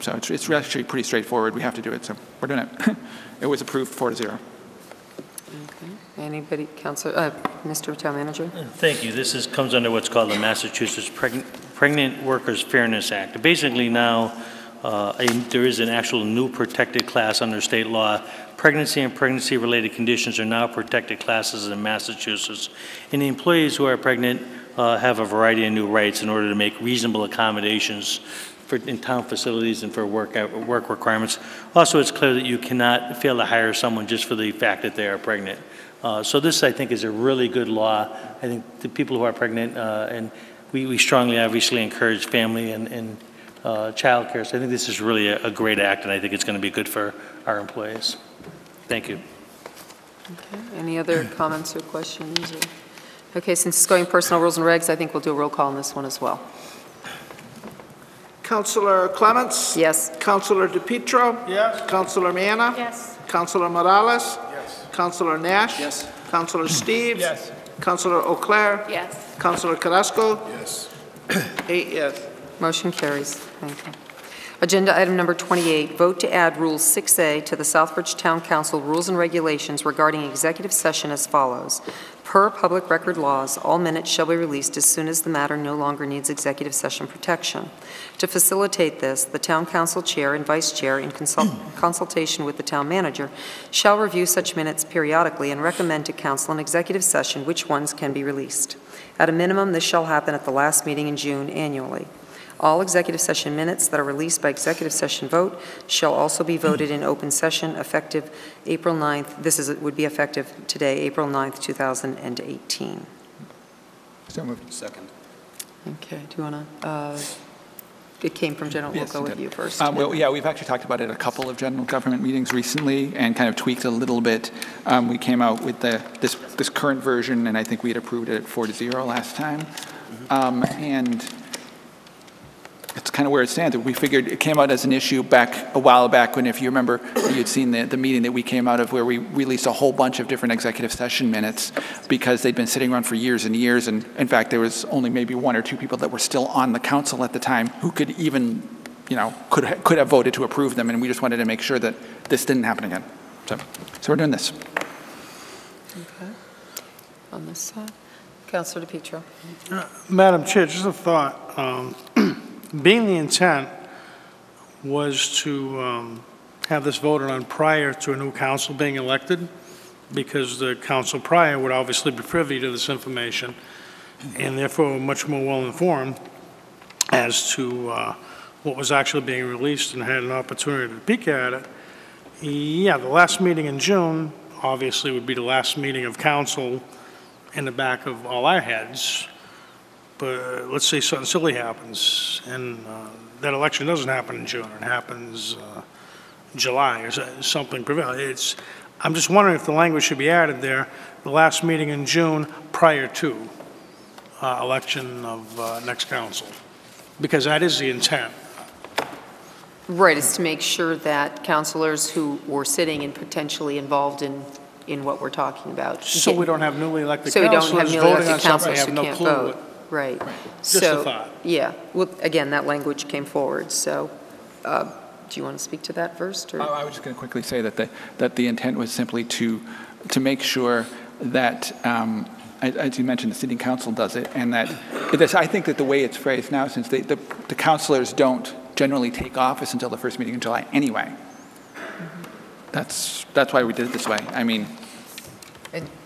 So it's actually pretty straightforward. We have to do it, so we're doing it. It was approved 4-0. Okay. Anybody, Mr. Town Manager? Thank you. This comes under what's called the Massachusetts Pregnant Workers Fairness Act. Basically now, there is an actual new protected class under state law. Pregnancy and pregnancy-related conditions are now protected classes in Massachusetts. And the employees who are pregnant have a variety of new rights in order to make reasonable accommodations in town facilities and for work requirements. Also, it's clear that you cannot fail to hire someone just for the fact that they are pregnant. So this, I think, is a really good law. I think the people who are pregnant, and we strongly, obviously, encourage family and child care. So I think this is really a great act, and I think it's going to be good for our employees. Thank you. Okay, any other comments or questions? Okay, since it's going personal rules and regs, I think we'll do a roll call on this one as well. Councilor Clements? Yes. Councilor DePietro? Yes. Councilor Manna? Yes. Councilor Morales? Yes. Councilor Nash? Yes. Councilor Steves? Yes. Councilor O'Clair? Yes. Councilor Carrasco? Yes. 8 yes. Motion carries. Thank you. Agenda item number 28, vote to add Rule 6A to the Southbridge Town Council Rules and Regulations regarding executive session as follows. Per public record laws, all minutes shall be released as soon as the matter no longer needs executive session protection. To facilitate this, the Town Council Chair and Vice Chair, in consultation with the Town Manager, shall review such minutes periodically and recommend to Council in executive session which ones can be released. At a minimum, this shall happen at the last meeting in June annually. All executive session minutes that are released by executive session vote shall also be voted in open session effective April 9th. This would be effective today, April 9th, 2018. So moved. Second. Okay, do you want to, it came from General, we'll Yes, go it with did. you first. Well, yeah, we've actually talked about it at a couple of general government meetings recently and kind of tweaked a little bit. We came out with this current version, and I think we had approved it at 4-0 last time. And it's kind of where it stands. We figured it came out as an issue a while back when, if you remember, you'd seen the meeting that we came out of where we released a whole bunch of different executive session minutes because they'd been sitting around for years and years. And in fact, there was only maybe 1 or 2 people that were still on the council at the time who could even, could have voted to approve them. And we just wanted to make sure that this didn't happen again. So we're doing this. Okay. On this side. Councilor DePietro. Madam Chair, just a thought. Being the intent was to have this voted on prior to a new council being elected, because the council prior would obviously be privy to this information, and therefore much more well-informed as to what was actually being released and had an opportunity to peek at it. Yeah, the last meeting in June obviously would be the last meeting of council in the back of all our heads. But let's say something silly happens, and that election doesn't happen in June. It happens July or something prevails. I'm just wondering if the language should be added there, the last meeting in June prior to election of next council, because that is the intent. Right, is to make sure that councilors who were sitting and potentially involved in what we're talking about. So we don't have newly elected So we councilors don't have newly voting on elected something they councilors have who no can't clue vote. what. Right. Just a thought. Yeah, well, again, that language came forward, so do you want to speak to that first? Or? I was just going to quickly say that the intent was simply to make sure that, as you mentioned, the city council does it, and that I think that the way it's phrased now, since the councilors don't generally take office until the first meeting in July anyway, that's why we did it this way. I mean.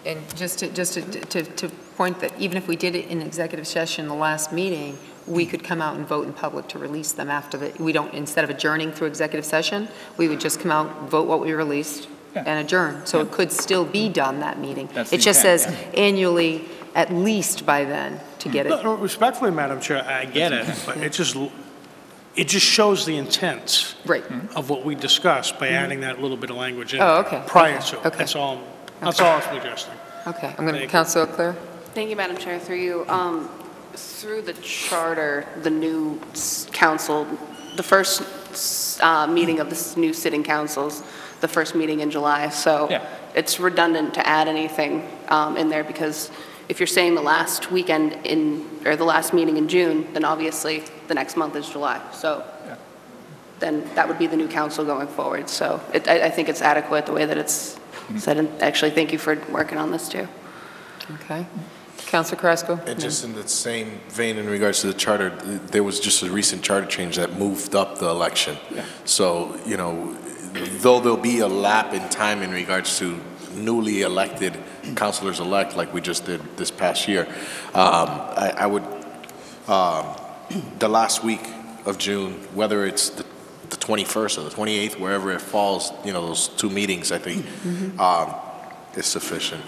And just to point that even if we did it in executive session the last meeting, we could come out and vote in public to release them after instead of adjourning through executive session, we would just come out, vote what we released, and adjourn. So it could still be done that meeting. It just says annually, at least by then, to get it. No, respectfully, Madam Chair, I get it, but it just shows the intent of what we discussed by adding that little bit of language in prior to. Okay. That's all I'm suggesting. Okay, I'm going to, Councilor Claire. Thank you, Madam Chair. Through you, through the charter, the new council, the first meeting of the new sitting councils, the first meeting in July. So it's redundant to add anything in there, because if you're saying the last weekend or the last meeting in June, then obviously the next month is July. So then that would be the new council going forward. So I think it's adequate the way that it's said. And actually, thank you for working on this too. Okay. Councilor Carrasco? And just in the same vein in regards to the charter, there was just a recent charter change that moved up the election. So, though there'll be a lap in time in regards to newly elected councilors-elect like we just did this past year, I would, the last week of June, whether it's the 21st or the 28th, wherever it falls, those 2 meetings, I think, is sufficient.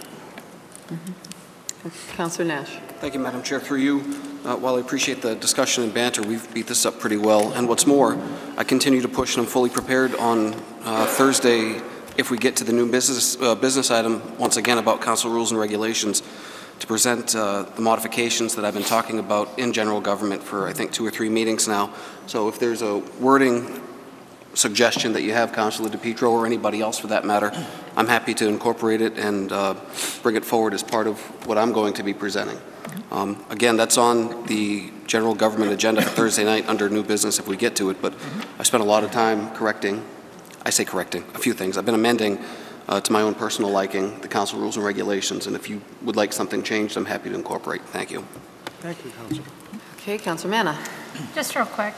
Councilor Nash. Thank you, Madam Chair. Through you, while I appreciate the discussion and banter, we've beat this up pretty well. And what's more, I continue to push, and I'm fully prepared on Thursday, if we get to the new business item, once again about council rules and regulations, to present the modifications that I've been talking about in general government for, I think, 2 or 3 meetings now. So if there's a wording suggestion that you have, Councilor DePietro, or anybody else for that matter, I'm happy to incorporate it and bring it forward as part of what I'm going to be presenting. Again, that's on the general government agenda for Thursday night under new business if we get to it, but I spent a lot of time correcting a few things. I've been amending to my own personal liking the council rules and regulations, and if you would like something changed, I'm happy to incorporate. Thank you. Thank you, Councilor. Okay, Councilor Manna. Just real quick,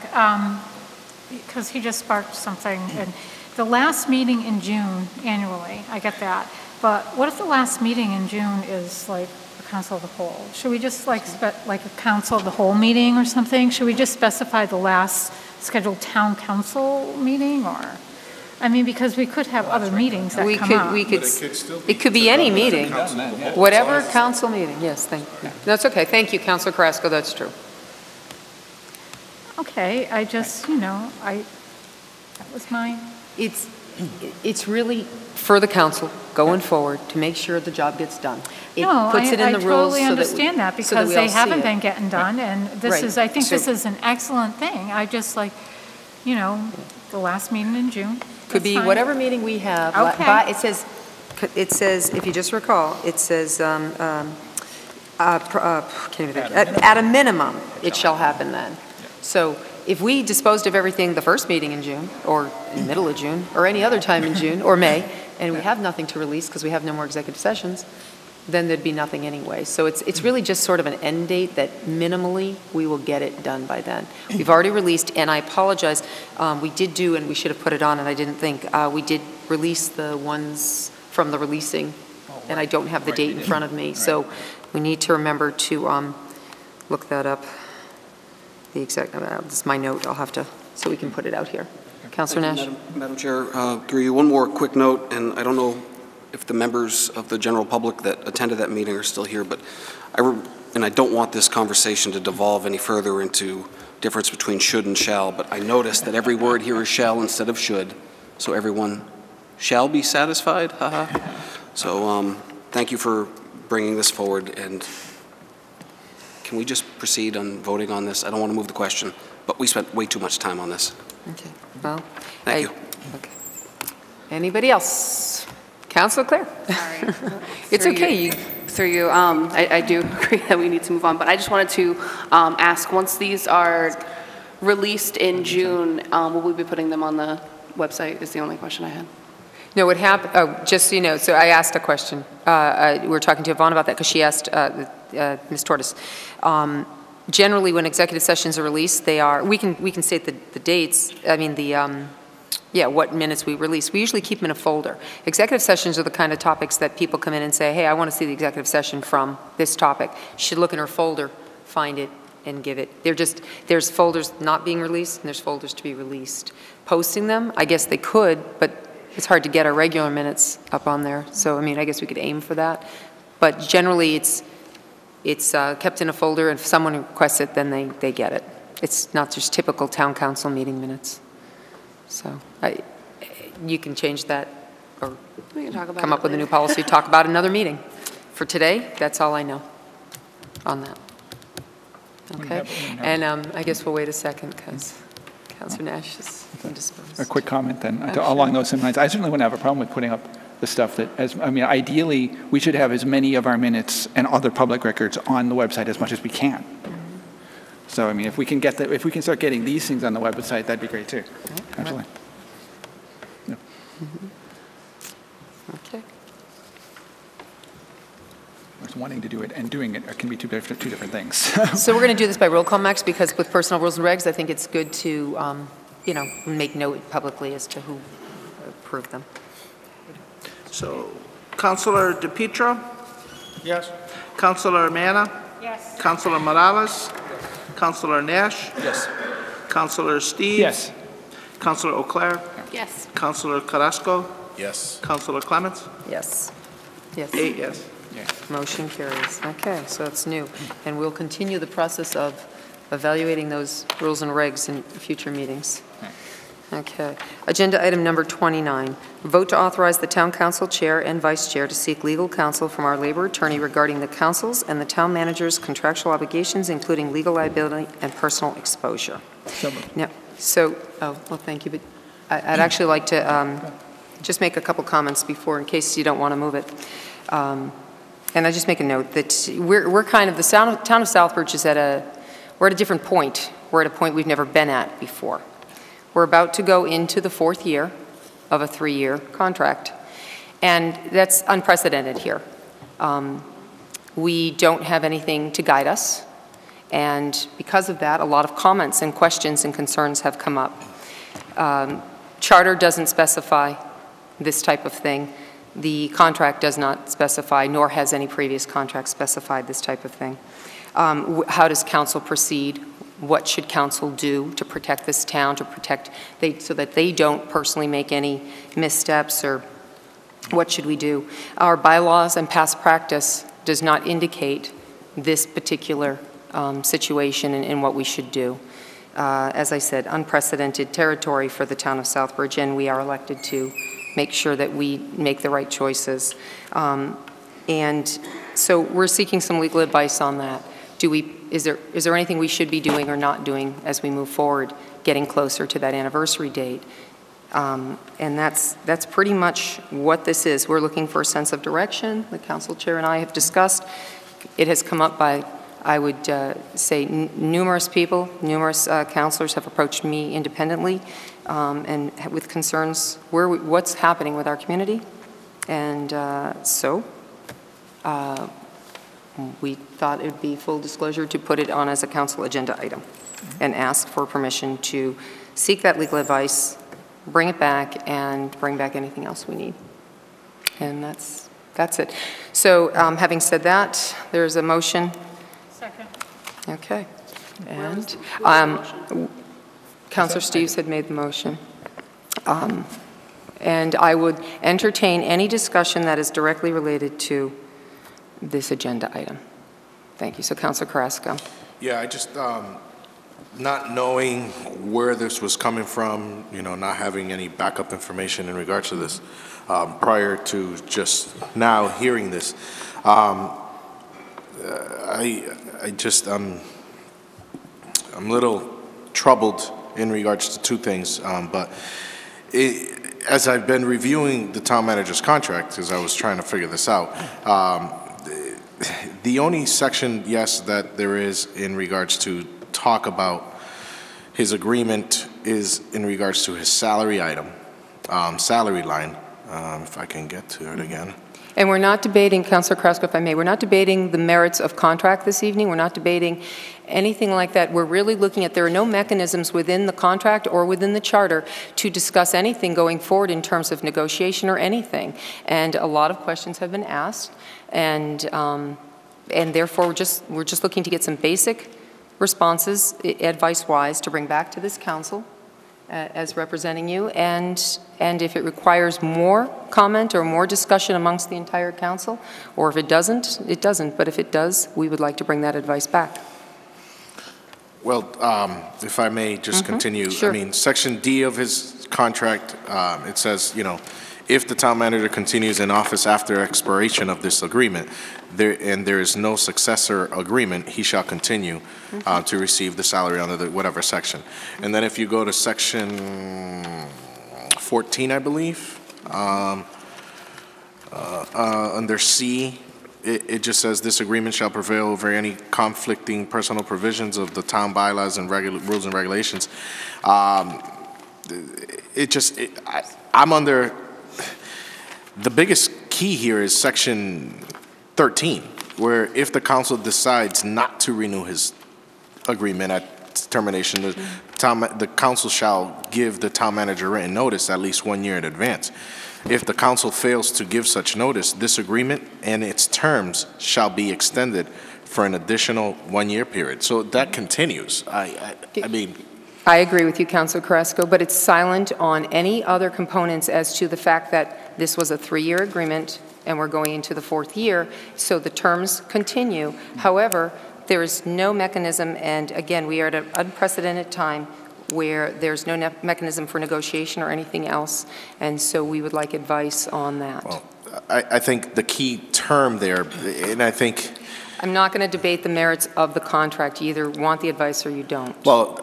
because he just sparked something. And the last meeting in June annually, I get that. But what if the last meeting in June is like a council of the whole? Should we just like a council of the whole meeting or something? Should we just specify the last scheduled town council meeting, or? I mean, because we could have other meetings that come up. It could be any meeting, whatever council meeting. Yes, thank you. That's okay. Thank you, Councilor Carrasco. That's true. Okay, I just, that was mine. It's really for the council going forward to make sure the job gets done. No, puts it in the I rules totally understand that because they haven't been getting done, and this is, I think this is an excellent thing. I just like, the last meeting in June. Could be whatever meeting we have. Okay. It says, if you just recall, it says, can't even think. At a minimum, it shall happen then. So if we disposed of everything the first meeting in June, or in the middle of June, or any other time in June, or May, and we have nothing to release because we have no more executive sessions, then there'd be nothing anyway. So it's really just sort of an end date that minimally we will get it done by then. We've already released, and I apologize, we did do, and we should have put it on, and I didn't think, we did release the ones from the releasing, and I don't have the date in front of me. So we need to remember to look that up. The exact, this is my note, I'll have to, so we can put it out here. Councilor Nash. Madam Chair, through you, one more quick note, and I don't know if the members of the general public that attended that meeting are still here, but I don't want this conversation to devolve any further into difference between should and shall, but I noticed that every word here is shall instead of should, so everyone shall be satisfied. So thank you for bringing this forward, and can we just proceed on voting on this? I don't want to move the question, but we spent way too much time on this. Okay, well. Thank you. Okay. Anybody else? Councilor Clare. Sorry. It's okay. Through you, I do agree that we need to move on, but I just wanted to ask, once these are released in June, will we be putting them on the website is the only question I had. No, what happened, just so you know, so I asked a question. We were talking to Yvonne about that because she asked Ms. Tortis. Generally, when executive sessions are released, they are, we can state the dates, I mean what minutes we release. We usually keep them in a folder. Executive sessions are the kind of topics that people come in and say, hey, I want to see the executive session from this topic. You should look in her folder, find it, and give it. There's folders not being released, and there's folders to be released. Posting them, I guess they could, but it's hard to get our regular minutes up on there. So, I mean, I guess we could aim for that. But generally, it's kept in a folder, and if someone requests it, then they get it. It's not just typical town council meeting minutes. So you can change that, or we can talk about come up with a new policy, talk about another meeting. For today, that's all I know on that. Okay, and I guess we'll wait a second because Councilor Nash is indisposed. A quick comment then, along those same lines. I certainly wouldn't have a problem with putting up the stuff that, ideally, we should have as many of our minutes and other public records on the website as much as we can. So, if we can start getting these things on the website, that'd be great too. Absolutely. Yeah. Okay. There's wanting to do it and doing it can be two different things. So we're going to do this by roll call, Max, because with personal rules and regs, I think it's good to, make note publicly as to who approved them. So, Councilor DePietro? Yes. Councilor Manna? Yes. Councilor Morales? Councilor Nash? Yes. Councilor Steve? Yes. Councilor O'Clair? Yes. Councilor Carrasco? Yes. Councilor Clements? Yes. Yes. 8 yes. Motion carries. Okay, so it's new. And we'll continue the process of evaluating those rules and regs in future meetings. Okay. Agenda item number 29, vote to authorize the town council chair and vice chair to seek legal counsel from our labor attorney regarding the council's and the town manager's contractual obligations, including legal liability and personal exposure. Now, well, thank you, but I'd actually like to just make a couple comments before, in case you don't want to move it. And I just make a note that we're kind of, the town of Southbridge is we're at a different point. We're at a point we've never been at before. We're about to go into the 4th year of a 3-year contract, and that's unprecedented here. We don't have anything to guide us, and because of that, a lot of comments and questions and concerns have come up. Charter doesn't specify this type of thing. The contract does not specify, nor has any previous contract specified this type of thing. How does council proceed? What should council do to protect this town, so that they don't personally make any missteps, or what should we do? Our bylaws and past practice does not indicate this particular situation and what we should do. As I said, unprecedented territory for the town of Southbridge, and we are elected to make sure that we make the right choices. And so we're seeking some legal advice on that. Is there anything we should be doing or not doing as we move forward, getting closer to that anniversary date? And that's pretty much what this is. We're looking for a sense of direction. The council chair and I have discussed. It has come up by, I would say, numerous people, numerous councilors have approached me independently and with concerns what's happening with our community. And we thought it would be full disclosure to put it on as a council agenda item and ask for permission to seek that legal advice, bring it back, and bring back anything else we need. And that's it. So having said that, there's a motion. Second. Okay. And Councilor Steves had made the motion. And I would entertain any discussion that is directly related to this agenda item. Thank you. So Councilor Carrasco. Yeah, I just, not knowing where this was coming from, not having any backup information in regards to this, prior to just now hearing this, I'm a little troubled in regards to two things, but as I've been reviewing the town manager's contract, as I was trying to figure this out, the only section, yes, that there is in regards to talk about his agreement is in regards to his salary item, salary line, if I can get to it again. And we're not debating, Councilor Krasko, if I may, we're not debating the merits of contract this evening. We're not debating anything like that. We're really looking at, there are no mechanisms within the contract or within the charter to discuss anything going forward in terms of negotiation or anything. And a lot of questions have been asked, and therefore we're just looking to get some basic responses, advice-wise, to bring back to this council as representing you, and if it requires more comment or more discussion amongst the entire council, or if it doesn't, it doesn't. But if it does, we would like to bring that advice back. Well, if I may just continue, Sure. I mean, Section D of his contract, it says, if the town manager continues in office after expiration of this agreement, there is no successor agreement, he shall continue to receive the salary under the whatever section. And then if you go to Section 14, I believe, under C, it just says this agreement shall prevail over any conflicting personal provisions of the town bylaws and rules and regulations. I'm under. The biggest key here is Section 13, where if the council decides not to renew his agreement at termination, the council shall give the town manager written notice at least 1 year in advance. If the council fails to give such notice, this agreement and its terms shall be extended for an additional 1 year period. So that continues. I mean, I agree with you, Councilor Carrasco, but it's silent on any other components as to the fact that this was a 3-year agreement and we're going into the 4th year, so the terms continue. However, there is no mechanism, and again, we are at an unprecedented time. where there's no mechanism for negotiation or anything else, and so we would like advice on that. Well, I think the key term there, and I think... I'm not going to debate the merits of the contract. You either want the advice or you don't. Well,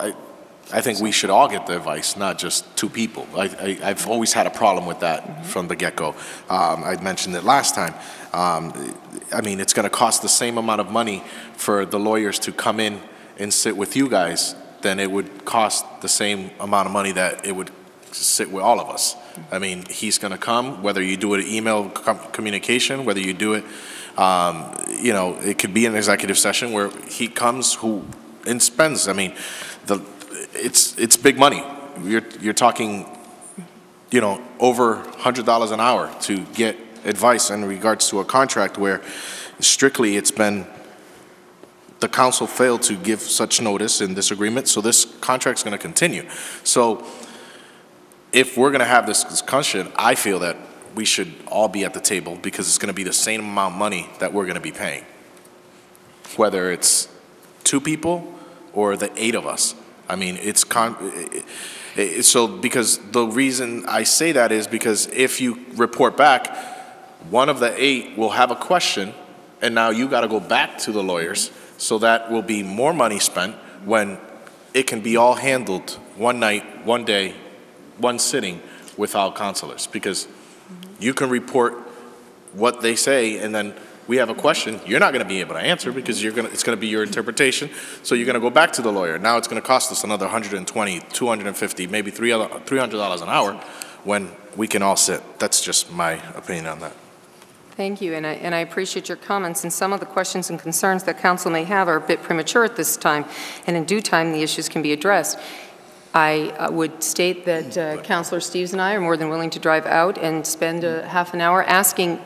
I think we should all get the advice, not just two people. I've always had a problem with that from the get-go. I mentioned it last time. I mean, it's going to cost the same amount of money for the lawyers to come in and sit with you guys than it would cost the same amount of money that it would sit with all of us. I mean, he's going to come, whether you do it email communication, whether you do it, you know, it could be an executive session where he comes and spends. I mean, it's big money. You're talking, you know, over $100 an hour to get advice in regards to a contract where strictly it's been the council failed to give such notice in this agreement, so this contract's going to continue. So if we're going to have this discussion, I feel that we should all be at the table because it's going to be the same amount of money that we're going to be paying, whether it's 2 people or the 8 of us. I mean, so because the reason I say that is because if you report back, one of the 8 will have a question, and now you got to go back to the lawyers, so that will be more money spent when it can be all handled one night, one day, one sitting without counselors, because you can report what they say, and then we have a question, you're not going to be able to answer because it's going to be your interpretation, so you're going to go back to the lawyer. Now it's going to cost us another $120, $250, maybe $300 an hour when we can all sit. That's just my opinion on that. Thank you, and I appreciate your comments, and some of the questions and concerns that council may have are a bit premature at this time, and in due time the issues can be addressed. I would state that Councillor Steves and I are more than willing to drive out and spend a half an hour asking,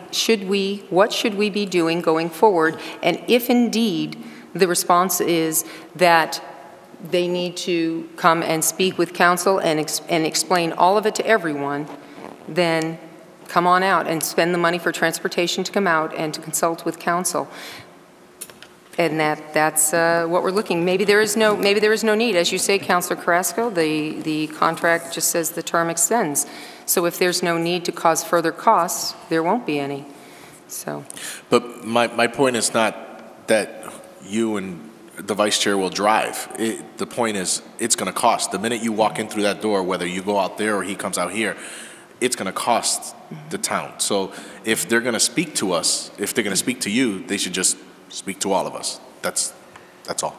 what should we be doing going forward? And if indeed the response is that they need to come and speak with council and explain all of it to everyone, then come on out and spend the money for transportation to come out and to consult with council. And that's what we're looking. Maybe there is no need. As you say, Councillor Carrasco, the contract just says the term extends. So if there's no need to cause further costs, there won't be any. So. But my point is not that you and the vice chair will drive. The point is it's going to cost. The minute you walk in through that door, whether you go out there or he comes out here, it's going to cost the town. So if they're going to speak to us, if they're going to speak to you, they should just speak to all of us. That's all.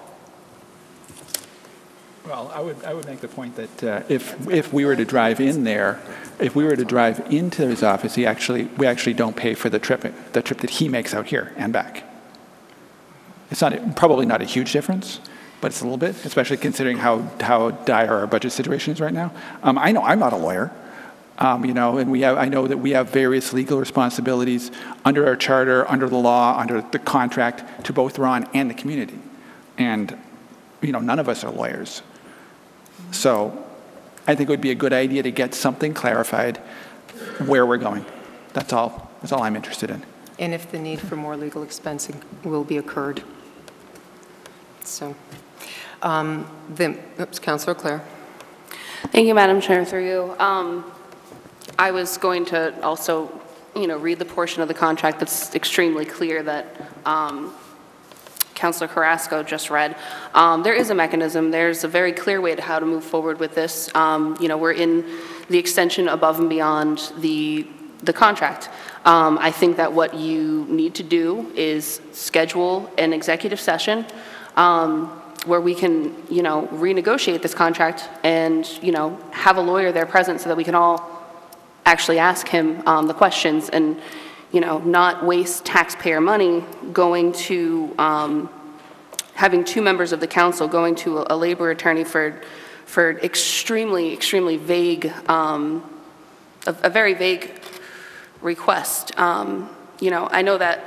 Well, I would make the point that if we were to drive in there, if we were to drive into his office, we actually don't pay for the trip that he makes out here and back. It's probably not a huge difference, but it's a little bit, especially considering how dire our budget situation is right now. I know I'm not a lawyer. You know, and I know that we have various legal responsibilities under our charter, under the law, under the contract to both Ron and the community. And, you know, none of us are lawyers. So I think it would be a good idea to get something clarified where we're going. That's all I'm interested in. And if the need for more legal expense will be occurred. So, Councillor Clare. Thank you, Madam Chair, through you. I was going to also, read the portion of the contract that's extremely clear that Councilor Carrasco just read. There is a mechanism. There's a very clear way to how to move forward with this. We're in the extension above and beyond the contract. I think that what you need to do is schedule an executive session where we can, renegotiate this contract and, have a lawyer there present so that we can all actually ask him the questions and, not waste taxpayer money going to having 2 members of the council going to a labor attorney for extremely, extremely vague, a very vague request. I know that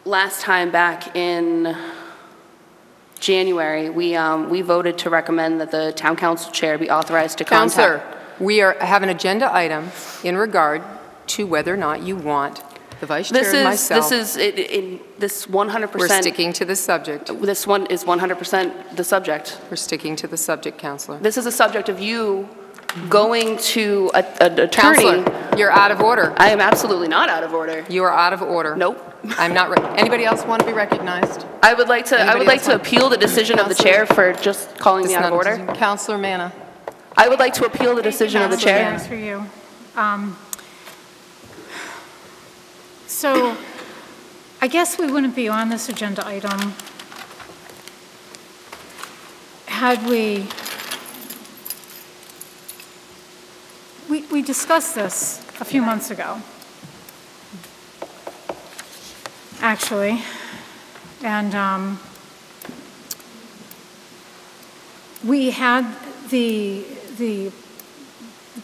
last time back in January, we voted to recommend that the town council chair be authorized to contact. Councillor, we have an agenda item in regard to whether or not you want The vice chair and myself. This is, this 100%. We're sticking to the subject. This one is 100% the subject. We're sticking to the subject, Counselor. This is a subject of you going to an attorney. Counselor, you're out of order. I am absolutely not out of order. You are out of order. Nope. I'm not. Anybody else want to be recognized? I would like to appeal the decision of the chair for just calling me out of order. Counselor Manna. I would like to appeal the decision of the chair. Thanks for you. So I guess we wouldn't be on this agenda item had we discussed this a few months ago, actually, and we had the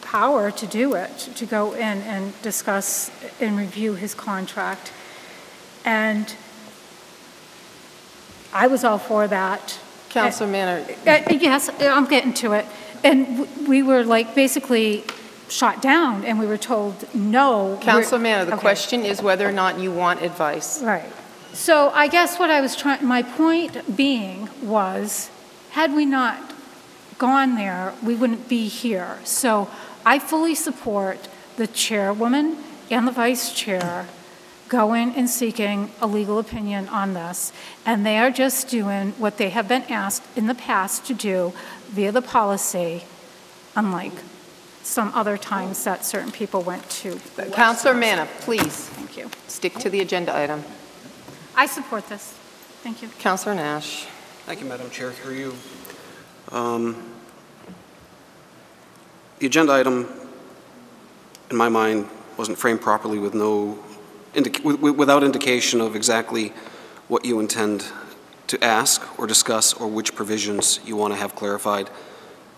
power to do it, to go in and discuss and review his contract. And I was all for that. Councilor Manna. Yes, I'm getting to it. And we were like basically shot down and we were told no. Councilor Manna, the question is whether or not you want advice. Right. So I guess what I was my point being was, had we not gone there, we wouldn't be here. So I fully support the chairwoman and the vice chair going and seeking a legal opinion on this. And they are just doing what they have been asked in the past to do via the policy, unlike some other times that certain people went to. Councilor Manna, please. Thank you. Stick to the agenda item. I support this. Thank you. Councilor Nash. Thank you, Madam Chair, through you. The agenda item, in my mind, wasn't framed properly with without indication of exactly what you intend to ask or discuss or which provisions you want to have clarified.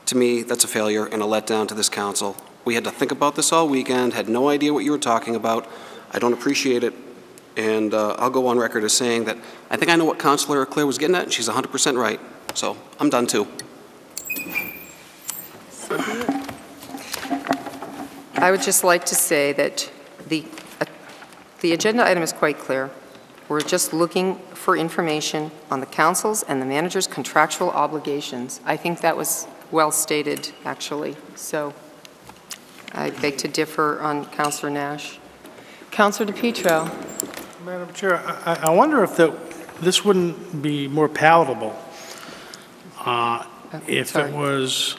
To me, that's a failure and a letdown to this council. We had to think about this all weekend, had no idea what you were talking about. I don't appreciate it, and I'll go on record as saying that I think I know what Councilor Claire was getting at, and she's 100% right. So I'm done too. I would just like to say that the agenda item is quite clear. We're just looking for information on the council's and the manager's contractual obligations. I think that was well stated, actually. So I beg to differ on Councilor Nash. Councilor DePietro. Madam Chair, I wonder if this wouldn't be more palatable if it was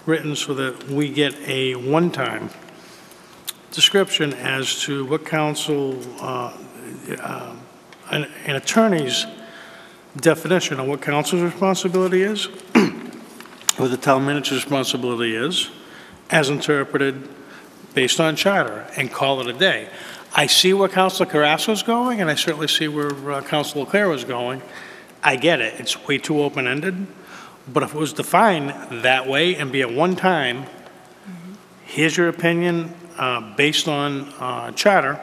written so that we get a one-time description as to what counsel, an attorney's definition of what counsel's responsibility is, what the town manager's responsibility is, as interpreted based on charter, and call it a day. I see where Councilor Carrasco's going, and I certainly see where Councilor Leclerc was going. I get it. It's way too open-ended. But if it was defined that way and be a one-time, here's your opinion based on charter,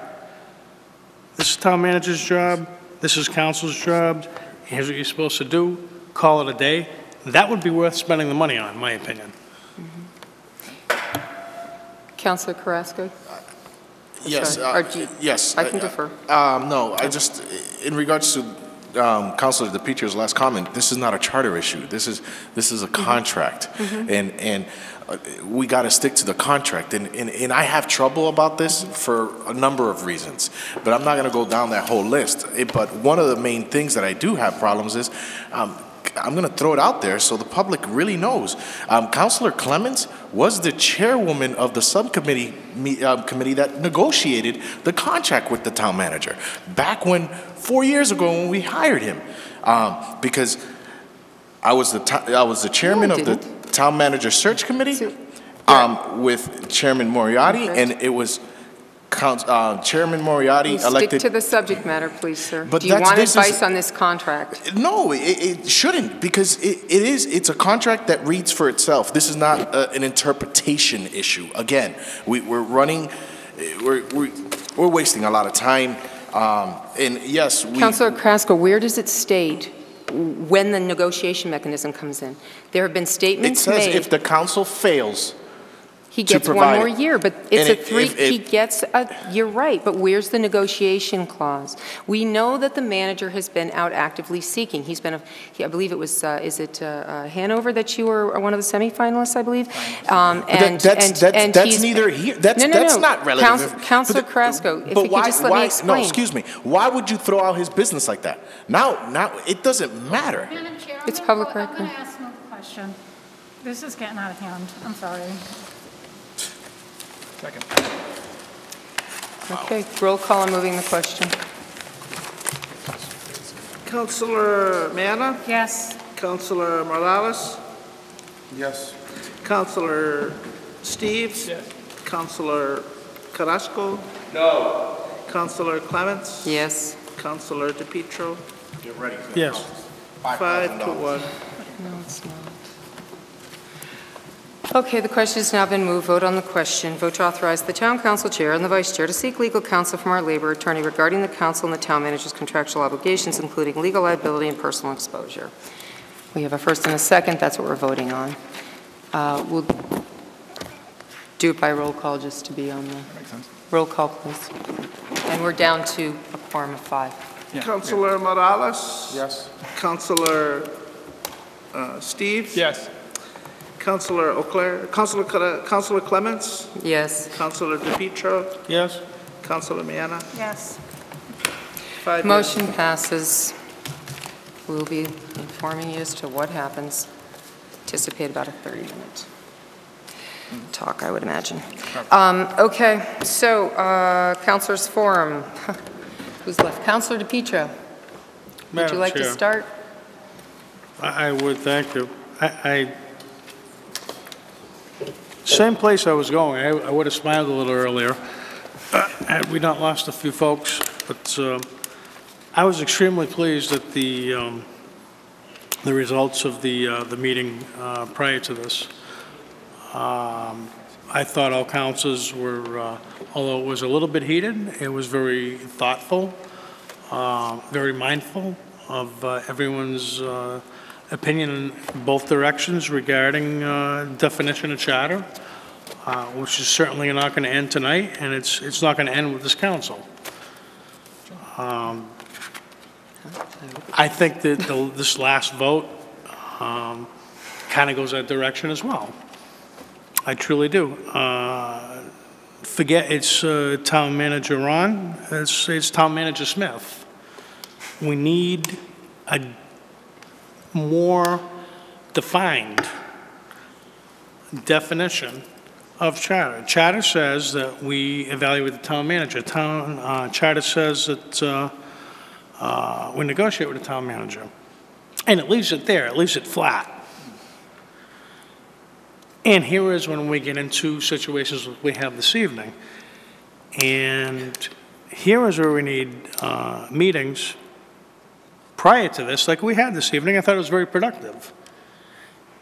this is town manager's job, this is council's job, here's what you're supposed to do, call it a day, that would be worth spending the money on, in my opinion. Councilor Carrasco? Yes, yes. I can defer. No, I just, in regards to Councilor DePietro's last comment, this is not a charter issue. This is a contract, and we got to stick to the contract. And I have trouble about this for a number of reasons, but I'm not going to go down that whole list. But one of the main things that I do have problems is, I'm going to throw it out there so the public really knows. Councilor Clemens was the chairwoman of the subcommittee committee that negotiated the contract with the town manager back 4 years ago when we hired him, because I was the chairman of the town manager search committee with Chairman Moriarty, and it was Chairman Moriarty elected. Stick to the subject matter, please, sir. But do you want advice on this contract? No, it shouldn't, because it's a contract that reads for itself. This is not an interpretation issue. Again, we're wasting a lot of time. And yes, Councilor Carrasco, where does it state when the negotiation mechanism comes in? There have been statements made. It says if the council fails He to gets one provide more it. year, but it's And a three, he gets a, you're right, but where's the negotiation clause? We know that the manager has been out actively seeking. He's been, I believe it was, is it Hanover that you were one of the semifinalists, I believe? That's neither here. That's not relative. Councilor Carrasco, if you could just let me explain. No, excuse me. Why would you throw out his business like that? Now it doesn't matter. Madam Chair, It's public I'm record. going to ask another question. This is getting out of hand. I'm sorry. Second. Okay, roll call on moving the question. Councilor Manna? Yes. Councilor Morales? Yes. Councilor Steves? Yes. Councilor Carrasco? No. Councilor Clements? Yes. Councilor DePietro? Get ready. Yes. 5 to 1. No, it's not. Okay, the question has now been moved. Vote on the question. Vote to authorize the town council chair and the vice chair to seek legal counsel from our labor attorney regarding the council and the town manager's contractual obligations, including legal liability and personal exposure. We have a first and a second. That's what we're voting on. We'll do it by roll call just to be on the... That makes sense. Roll call, please. And we're down to a quorum of 5. Yeah. Councilor Morales? Yes. Councilor Steves? Yes. Councilor Auclair? Councilor Clements? Yes. Councilor DePietro? Yes. Councilor Manna? Yes. 5 yes. Motion passes. We'll be informing you as to what happens. Anticipate about a 30-minute talk, I would imagine. Okay, so Councilors Forum. Who's left? Councilor DePietro. Would Madam you like to Chair. start? I would, thank you. Same place I was going. I would have smiled a little earlier had we not lost a few folks. But I was extremely pleased at the results of the meeting prior to this. I thought all councils were, although it was a little bit heated, it was very thoughtful, very mindful of everyone's opinion in both directions regarding definition of charter, which is certainly not going to end tonight, and it's not going to end with this council. I think that this last vote kind of goes that direction as well. I truly do. Forget it's Town Manager Ron, it's Town Manager Smith. We need a more defined definition of charter. Charter says that we evaluate the town manager. Charter says that we negotiate with the town manager. And it leaves it there, it leaves it flat. And here is when we get into situations like we have this evening. And here is where we need meetings prior to this, like we had this evening. I thought it was very productive.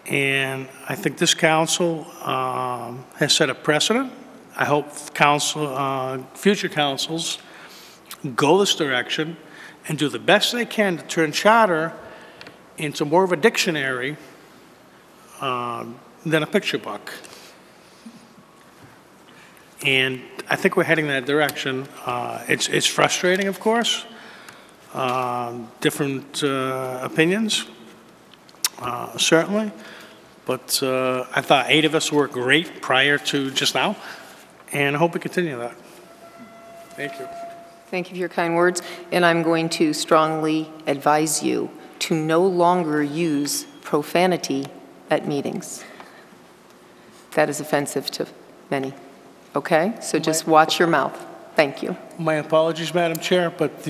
And I think this council has set a precedent. I hope future councils go this direction and do the best they can to turn charter into more of a dictionary than a picture book. And I think we're heading that direction. It's frustrating, of course. Different opinions, certainly. But I thought 8 of us worked great prior to just now, and I hope we continue that. Thank you. Thank you for your kind words, and I'm going to strongly advise you to no longer use profanity at meetings. That is offensive to many. Okay? So just watch your mouth. Thank you. My apologies, Madam Chair, but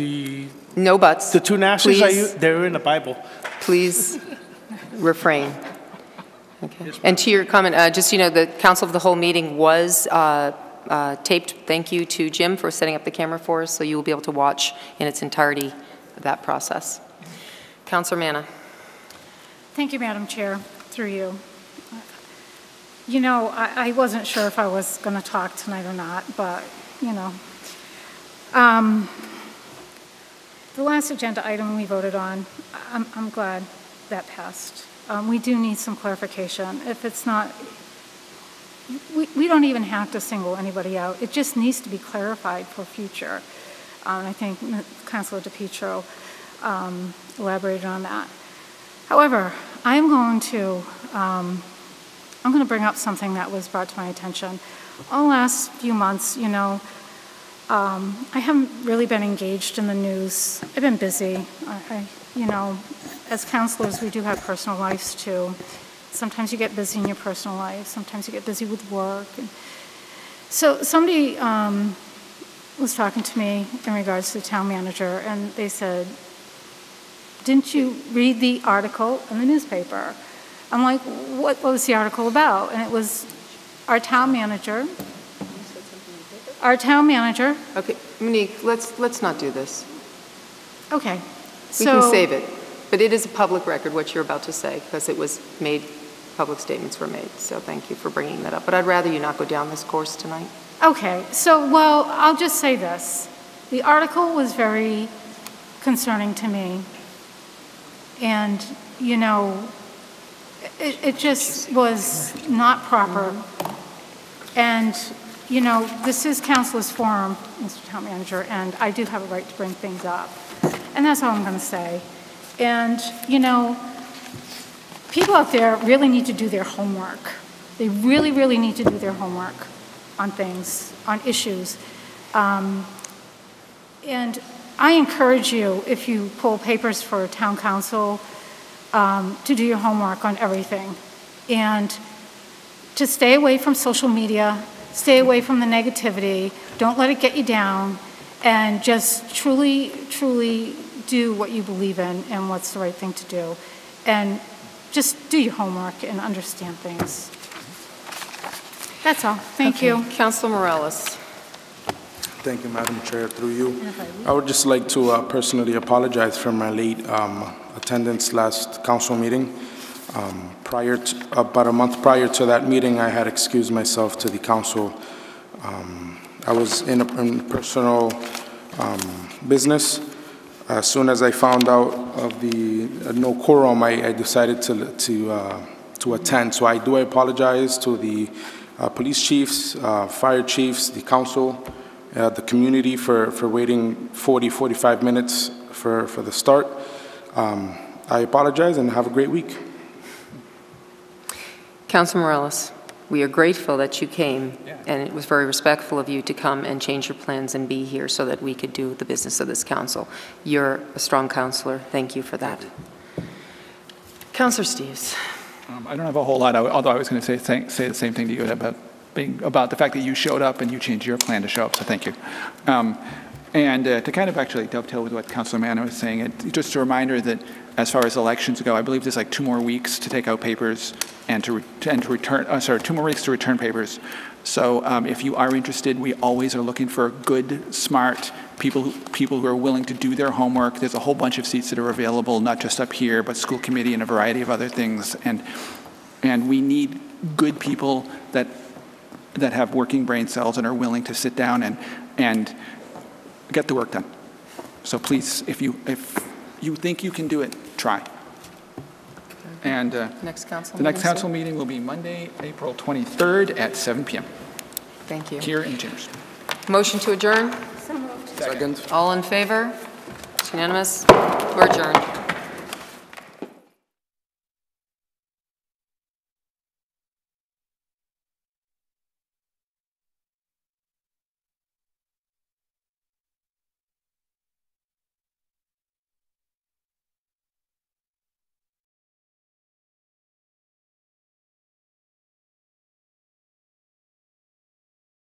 no buts. The 2 nasties, Please. they're in the Bible. Please refrain. Okay. Yes, and to your comment, just so you know, the Council of the Whole meeting was taped. Thank you to Jim for setting up the camera for us, so you will be able to watch in its entirety that process. Councilor Manna. Thank you, Madam Chair, through you. You know, I wasn't sure if I was going to talk tonight or not, but, you know. The last agenda item we voted on, I'm glad that passed. We do need some clarification. If it's not, we don't even have to single anybody out. It just needs to be clarified for future. I think Councilor DePietro elaborated on that. However, I'm going to bring up something that was brought to my attention. All the last few months, you know, I haven't really been engaged in the news. I've been busy. You know, as councilors, we do have personal lives too. Sometimes you get busy in your personal life. Sometimes you get busy with work. And so somebody was talking to me in regards to the town manager, and they said, "Didn't you read the article in the newspaper?" I'm like, what was the article about? And it was our town manager. Okay, Monique, let's not do this. Okay. We can save it, but it is a public record what you're about to say, because it was made, public statements were made, so thank you for bringing that up. But I'd rather you not go down this course tonight. Okay, so, well, I'll just say this. The article was very concerning to me, and, you know, it just was not proper. And, you know, this is Councilor's Forum, Mr. Town Manager, and I do have a right to bring things up. And that's all I'm going to say. And, you know, people out there really need to do their homework. They really, really need to do their homework on things, on issues. And I encourage you, if you pull papers for town council, to do your homework on everything. And to stay away from social media, stay away from the negativity, don't let it get you down, and just truly, truly do what you believe in and what's the right thing to do. And just do your homework and understand things. That's all. Thank you. Councilor Morales. Thank you, Madam Chair. Through you, I would just like to personally apologize for my late attendance last council meeting. About a month prior to that meeting, I had excused myself to the council. I was in personal business. As soon as I found out of the no quorum, I decided to attend. So I do apologize to the police chiefs, fire chiefs, the council, the community for waiting 45 minutes for the start. I apologize and have a great week. Councilor Morales, we are grateful that you came, and it was very respectful of you to come and change your plans and be here so that we could do the business of this council. You're a strong councilor. Thank you for that. Councilor Steves. I don't have a whole lot, although I was going to say the same thing to you about the fact that you showed up and you changed your plan to show up, so thank you. And to kind of actually dovetail with what Councilor Manna was saying, just a reminder that as far as elections go, I believe there's like 2 more weeks to take out papers and to return, 2 more weeks to return papers. So if you are interested, we always are looking for good, smart people who are willing to do their homework. There's a whole bunch of seats that are available, not just up here, but school committee and a variety of other things. And we need good people that have working brain cells and are willing to sit down and get the work done. So please, if you think you can do it, try. And the next council meeting will be Monday, April 23rd at 7 p.m. Thank you. Here in chambers. Motion to adjourn? Second. All in favor? It's unanimous. We're adjourned.